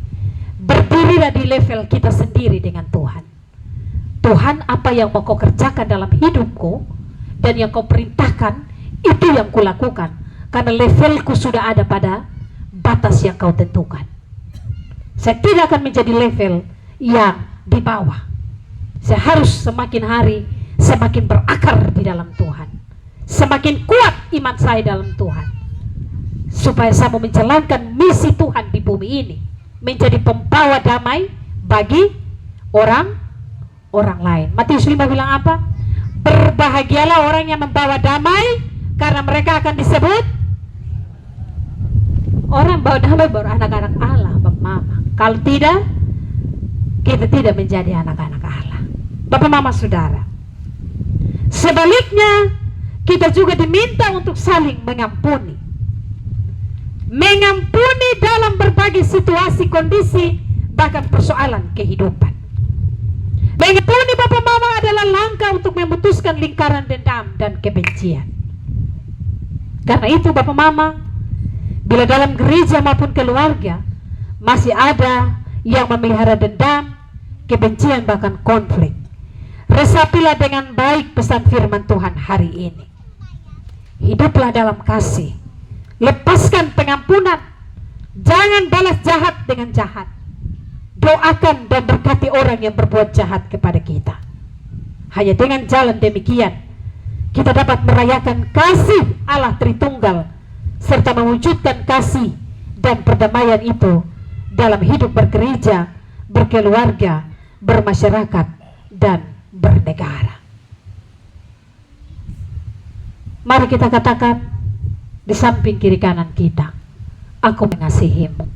Speaker 3: berdirilah di level kita sendiri dengan Tuhan. Tuhan, apa yang mau kau kerjakan dalam hidupku dan yang kau perintahkan, itu yang kulakukan. Karena levelku sudah ada pada batas yang kau tentukan. Saya tidak akan menjadi level yang di bawah. Saya harus semakin hari semakin berakar di dalam Tuhan, semakin kuat iman saya dalam Tuhan, supaya saya mau menjalankan misi Tuhan di bumi ini, menjadi pembawa damai bagi orang lain. Matius 5 bilang apa? Berbahagialah orang yang membawa damai, karena mereka akan disebut orang bawa damai, baru anak-anak Allah, Bapak Mama. Kalau tidak, kita tidak menjadi anak-anak Allah, Bapak Mama Saudara. Sebaliknya, kita juga diminta untuk saling mengampuni. Mengampuni dalam berbagai situasi, kondisi, bahkan persoalan kehidupan. Mengampuni Bapak Mama adalah langkah untuk memutuskan lingkaran dendam dan kebencian. Karena itu Bapak Mama, bila dalam gereja maupun keluarga masih ada yang memelihara dendam, kebencian, bahkan konflik, resapilah dengan baik pesan firman Tuhan hari ini. Hiduplah dalam kasih, lepaskan pengampunan, jangan balas jahat dengan jahat. Doakan dan berkati orang yang berbuat jahat kepada kita. Hanya dengan jalan demikian kita dapat merayakan kasih Allah Tritunggal, serta mewujudkan kasih dan perdamaian itu dalam hidup bergereja, berkeluarga, bermasyarakat, dan bernegara. Mari kita katakan di samping kiri kanan kita, aku mengasihimu.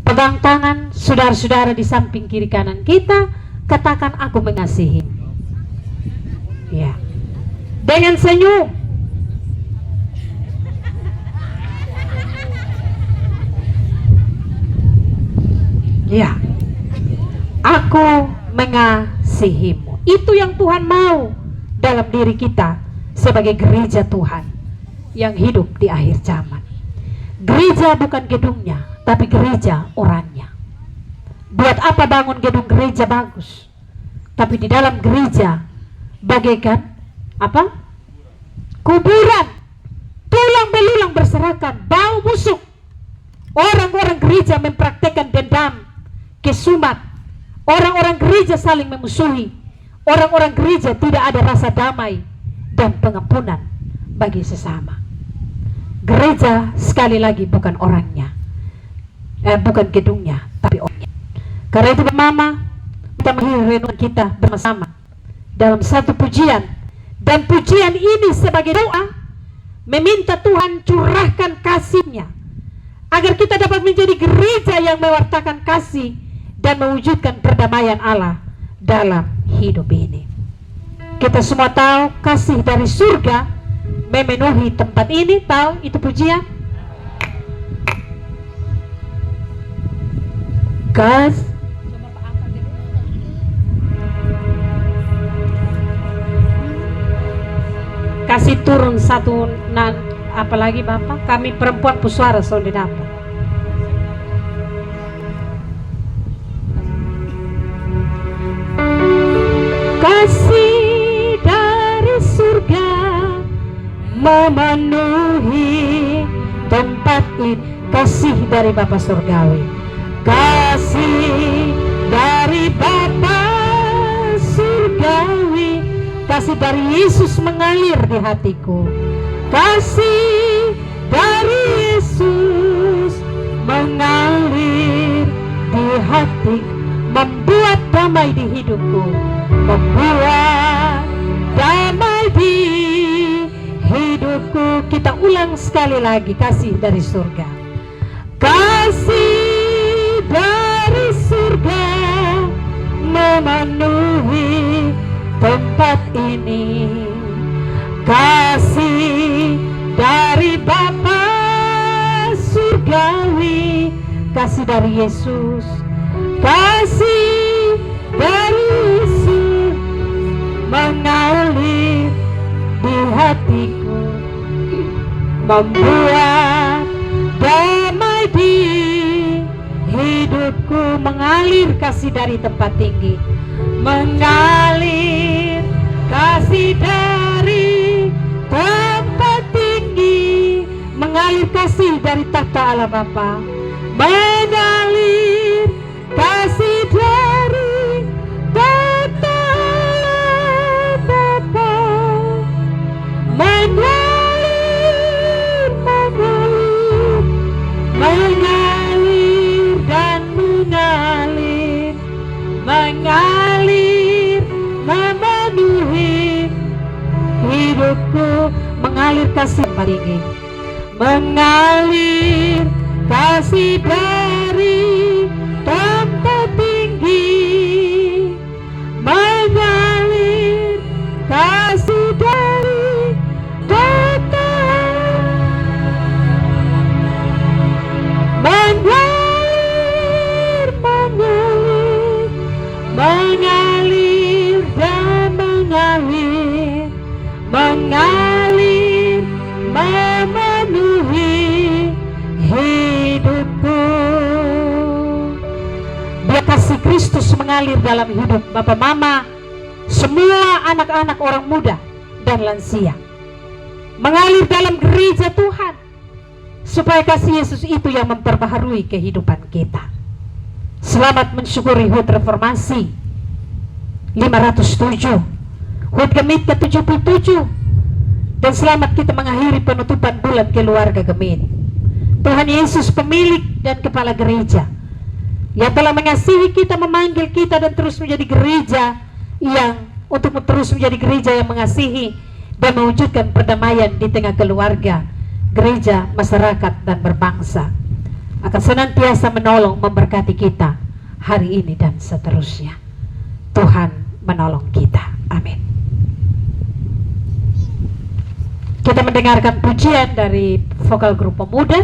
Speaker 3: Pegang tangan saudara-saudara di samping kiri kanan kita, katakan aku mengasihimu. Ya, dengan senyum. Ya, aku mengasihimu. Itu yang Tuhan mau dalam diri kita sebagai gereja Tuhan yang hidup di akhir zaman. Gereja bukan gedungnya, tapi gereja orangnya. Buat apa bangun gedung gereja bagus, tapi di dalam gereja bagaikan apa? Kuburan, tulang belulang berserakan, bau busuk. Orang-orang gereja mempraktekkan dendam, kesumat. Orang-orang gereja saling memusuhi. Orang-orang gereja tidak ada rasa damai dan pengampunan bagi sesama. Gereja sekali lagi bukan orangnya, bukan gedungnya, tapi orangnya. Karena itu Mama, kita mengakhiri renungan kita bersama dalam satu pujian, dan pujian ini sebagai doa meminta Tuhan curahkan kasih-Nya agar kita dapat menjadi gereja yang mewartakan kasih dan mewujudkan perdamaian Allah dalam hidup ini. Kita semua tahu kasih dari surga memenuhi tempat ini. Tahu itu pujian? Kasih turun satu apalagi Bapak, kami perempuan pesuara sudah dapat. memenuhi tempat ini. Kasih dari Bapa Surgawi, kasih dari Bapa Surgawi, kasih dari Yesus mengalir di hatiku, kasih dari Yesus mengalir di hatiku, membuat damai di hidupku, membuat damai di hidupku. Kita ulang sekali lagi, kasih dari surga, kasih dari surga memenuhi tempat ini, kasih dari Bapa Surgawi, kasih dari Yesus, kasih dari Yesus mengalir di hatiku, membuat damai di hidupku. Mengalir kasih dari tempat tinggi, mengalir kasih dari tempat tinggi, mengalir kasih dari tahta Allah Bapa, mengalir kasih dari tahta Allah Bapa, mengalir, mengalir, mengalir dan mengalir, mengalir memenuhi hidupku. Mengalir kasih tinggi, mengalir kasih dari tempat tinggi, mengalir kasih dari tahta, mengalir, mengalir, mengalir dan mengalir, mengalir memenuhi hidupku. Biar kasih Kristus mengalir dalam hidup Bapak Mama, semua anak-anak, orang muda dan lansia, mengalir dalam gereja Tuhan, supaya kasih Yesus itu yang memperbaharui kehidupan kita. Selamat mensyukuri HUT Reformasi 507, HUT Gemit ke-77, dan selamat kita mengakhiri penutupan bulan keluarga Gemit. Tuhan Yesus, pemilik dan kepala gereja, yang telah mengasihi kita, memanggil kita, dan terus menjadi gereja yang untuk terus menjadi gereja yang mengasihi dan mewujudkan perdamaian di tengah keluarga, gereja, masyarakat, dan berbangsa, akan senantiasa menolong, memberkati kita hari ini dan seterusnya. Tuhan menolong kita. Amin. Kita mendengarkan pujian dari vokal grup pemuda.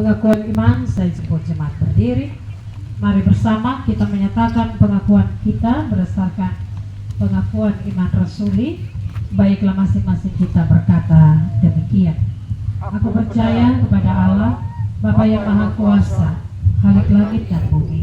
Speaker 3: Pengakuan iman, saya sebut jemaat berdiri. Mari bersama kita menyatakan pengakuan kita berdasarkan pengakuan iman rasuli. Baiklah masing-masing kita berkata demikian. Aku percaya kepada Allah, Bapa yang Maha Kuasa, Khalik langit dan bumi,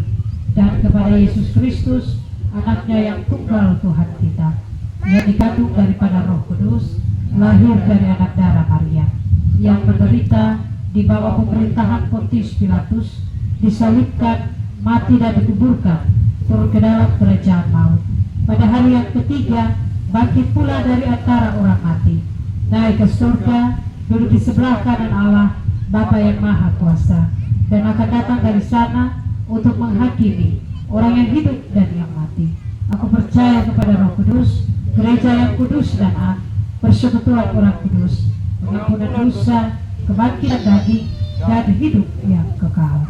Speaker 3: dan kepada Yesus Kristus, anaknya yang tunggal Tuhan kita, yang dikandung daripada Roh Kudus, lahir dari anak darah Maria, yang menderita di bawah pemerintahan Pontius Pilatus, disalibkan, mati dan dikuburkan, turun ke dalam kerajaan maut. Pada hari yang ketiga, bangkit pula dari antara orang mati, naik ke surga, duduk di sebelah kanan Allah, Bapa yang Maha Kuasa, dan akan datang dari sana untuk menghakimi orang yang hidup dan yang mati. Aku percaya kepada Roh Kudus, gereja yang kudus dan am, persekutuan orang kudus, pengampunan dosa, kebangkitan daging, dan hidup yang kekal.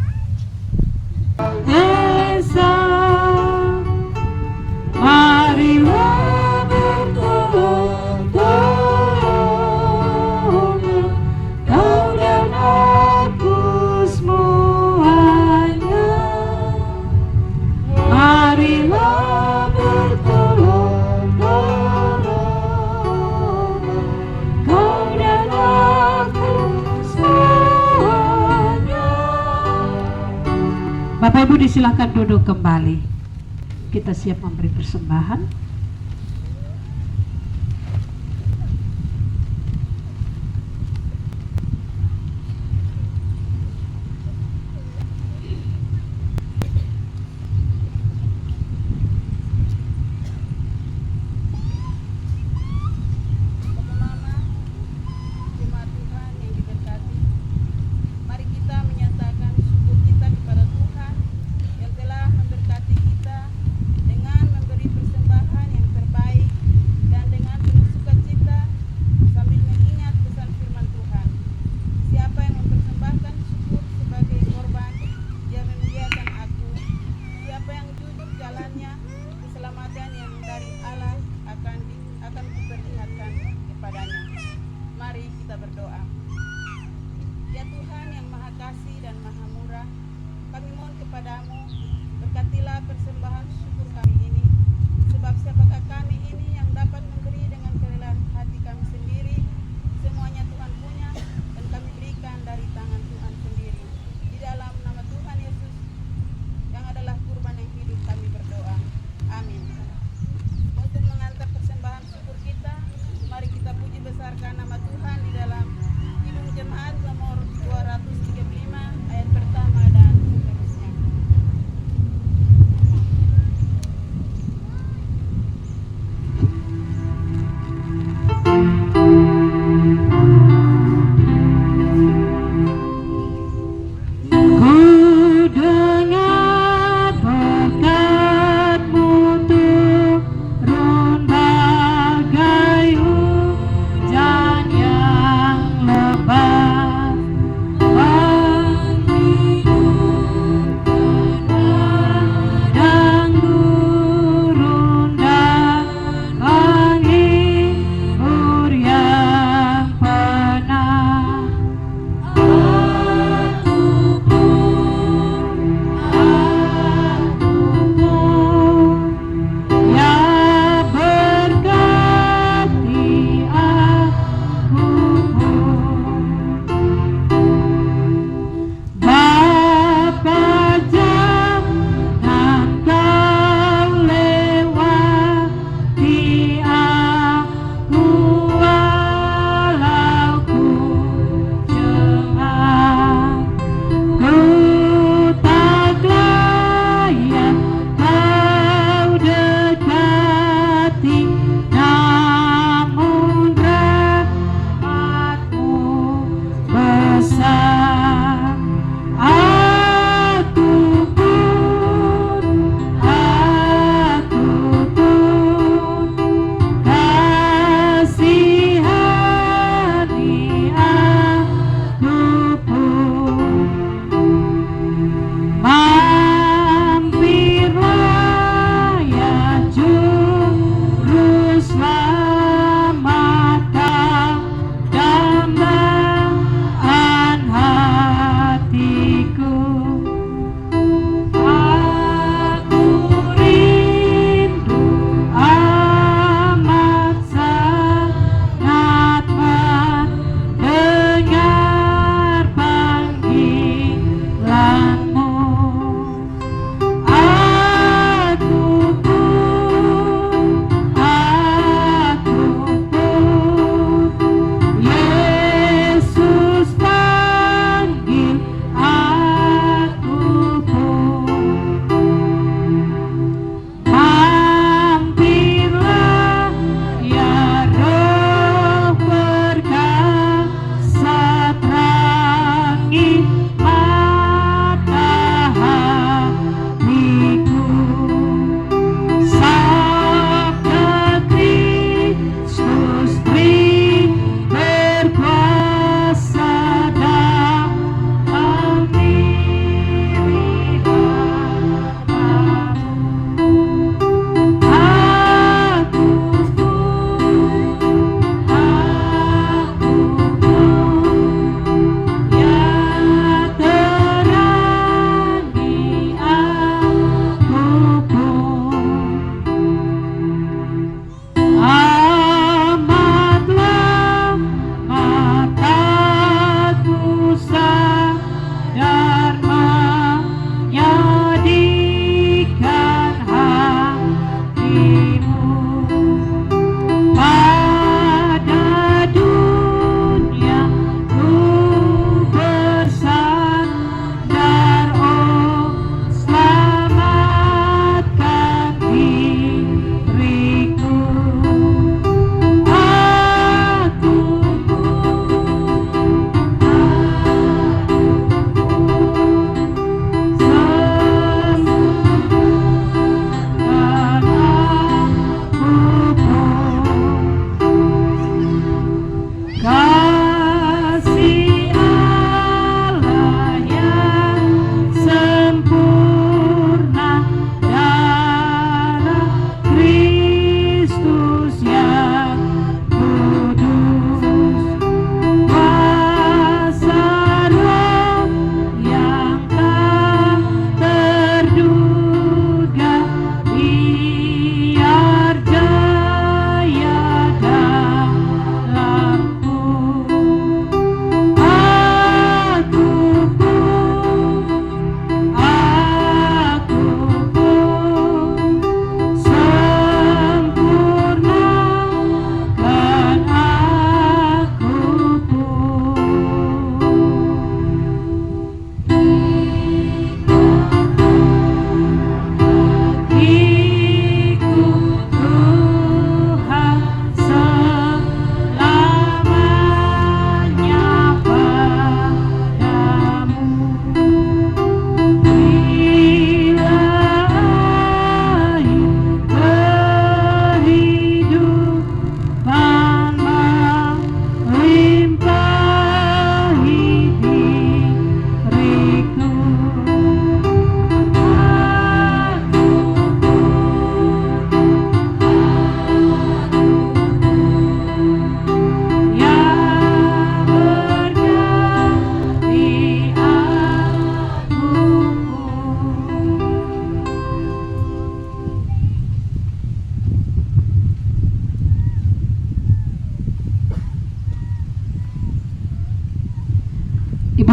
Speaker 3: Esa, marilah bertolong, kau dan aku semuanya. Marilah bertolong, kau dan aku semuanya. Bapak Ibu disilakan duduk kembali. Kita siap memberi persembahan.
Speaker 6: Jemaat Tuhan yang diberkati, mari kita menyatakan syukur kita kepada Tuhan yang telah memberkati kita dengan memberi persembahan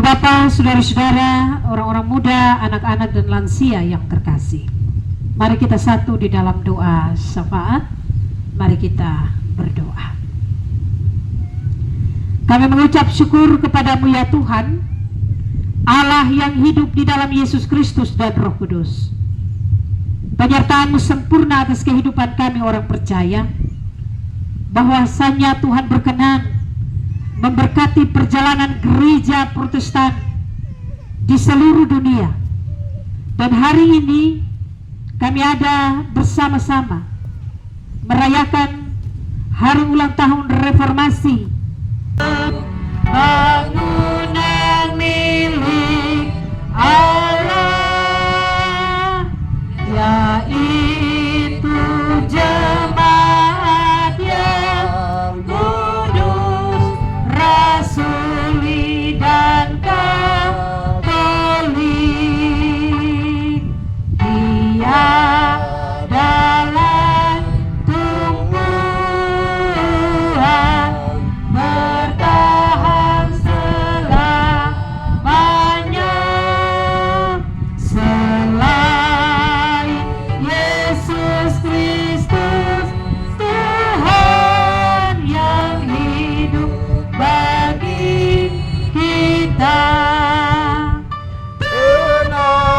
Speaker 3: Bapak, saudara-saudara, orang-orang muda, anak-anak dan lansia yang terkasih, mari kita satu di dalam doa syafaat. Mari kita berdoa. Kami mengucap syukur kepadamu ya Tuhan, Allah yang hidup di dalam Yesus Kristus dan Roh Kudus. Penyertaan-Mu sempurna atas kehidupan kami orang percaya, bahwasanya Tuhan berkenan memberkati perjalanan gereja Protestan di seluruh dunia. Dan hari ini kami ada bersama-sama merayakan hari ulang tahun reformasi. Bangunan milik Allah, yaitu jemaat yang kudus, rasuli dan katolik. Dia dalam tumbuhan bertahan selamanya. Selain Yesus Kristus, Tuhan yang hidup bagi kita. Tunaikanlah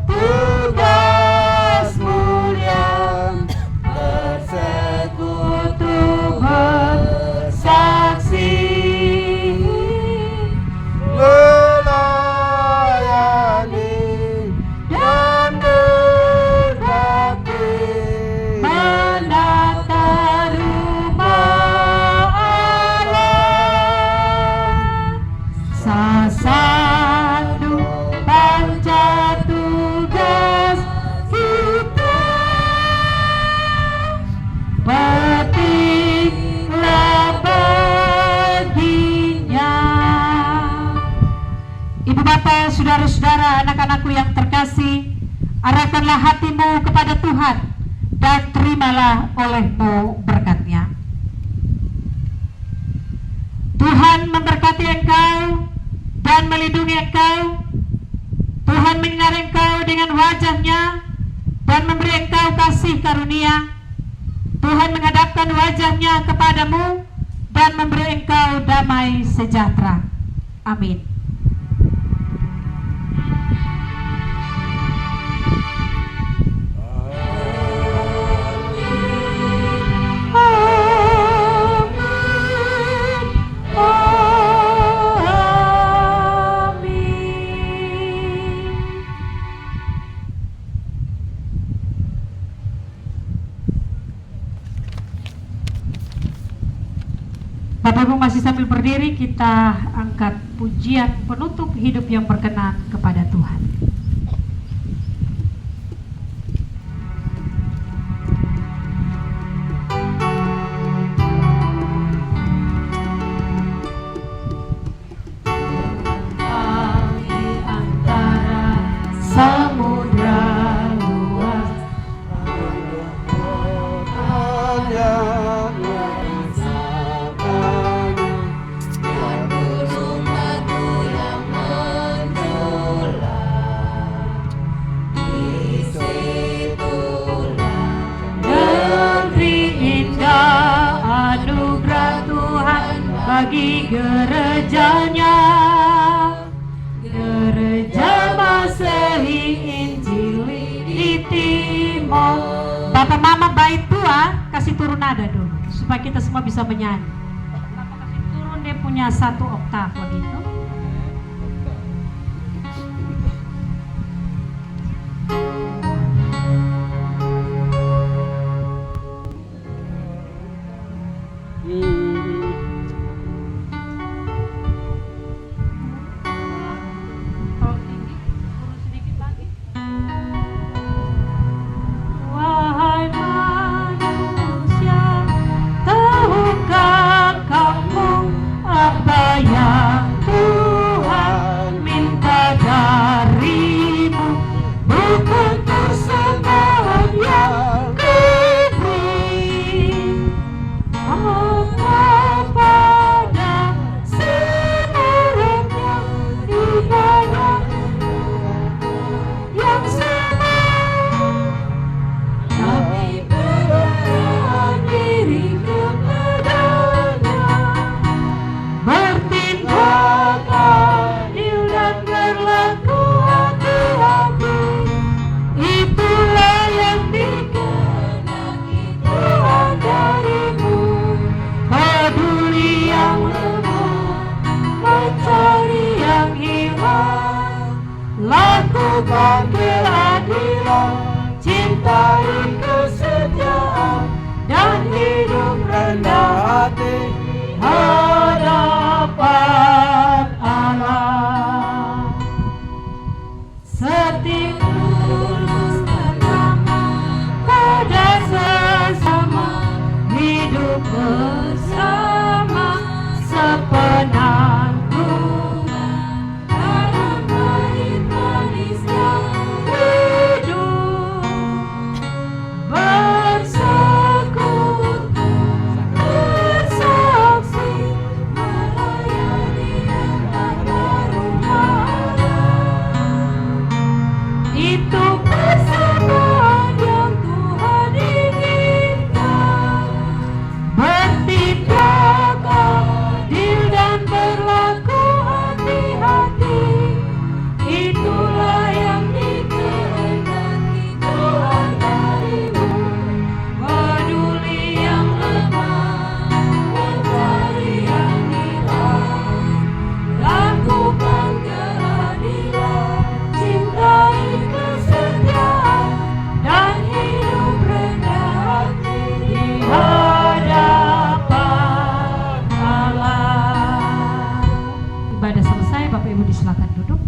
Speaker 3: tugas mulia, bersekutu bersaksi, melayani dan berbakti, menata rumah Allah. Sasando panca tugas kita, petiklah baginya. Ibu bapak, saudara-saudara, anak-anakku yang terkasih, arahkanlah hatimu kepada Tuhan dan terimalah olehmu berkat-Nya. Tuhan memberkati engkau dan melindungi engkau. Tuhan menyinari engkau dengan wajah-Nya dan memberi engkau kasih karunia. Tuhan menghadapkan wajah-Nya kepadamu dan memberi engkau damai sejahtera. Amin. Bapak Ibu masih sambil berdiri, kita angkat pujian penutup hidup yang berkenan kepada Tuhan. Di antara samudra luas, bagi gerejanya, gereja Masehi Injili di Timor. Bapak mama bait tua kasih turun nada dulu supaya kita semua bisa menyanyi. Bapak kasih turun, dia punya 1 oktav begitu. Wahai manusia, tahukah kamu apa yang cintai kesetiaan dan hidup rendah hati hadapan Allah. Setia lurus terutama pada sesama, hidup bersama sepenanggungan dalam pahit manisnya hidup, bersekutu bersaksi melayani rumah Allah. Itu persembahan yang Tuhan inginkan, bertindak adil dan berlaku hati-hati. Itulah yang dikehendaki Tuhan darimu, peduli yang lemah, mencari yang hilang, lakukan keadilan, cintai kesetiaan dan hidup rendah hati di hadapan Allah. Ibadah selesai, Bapak Ibu disilakan duduk.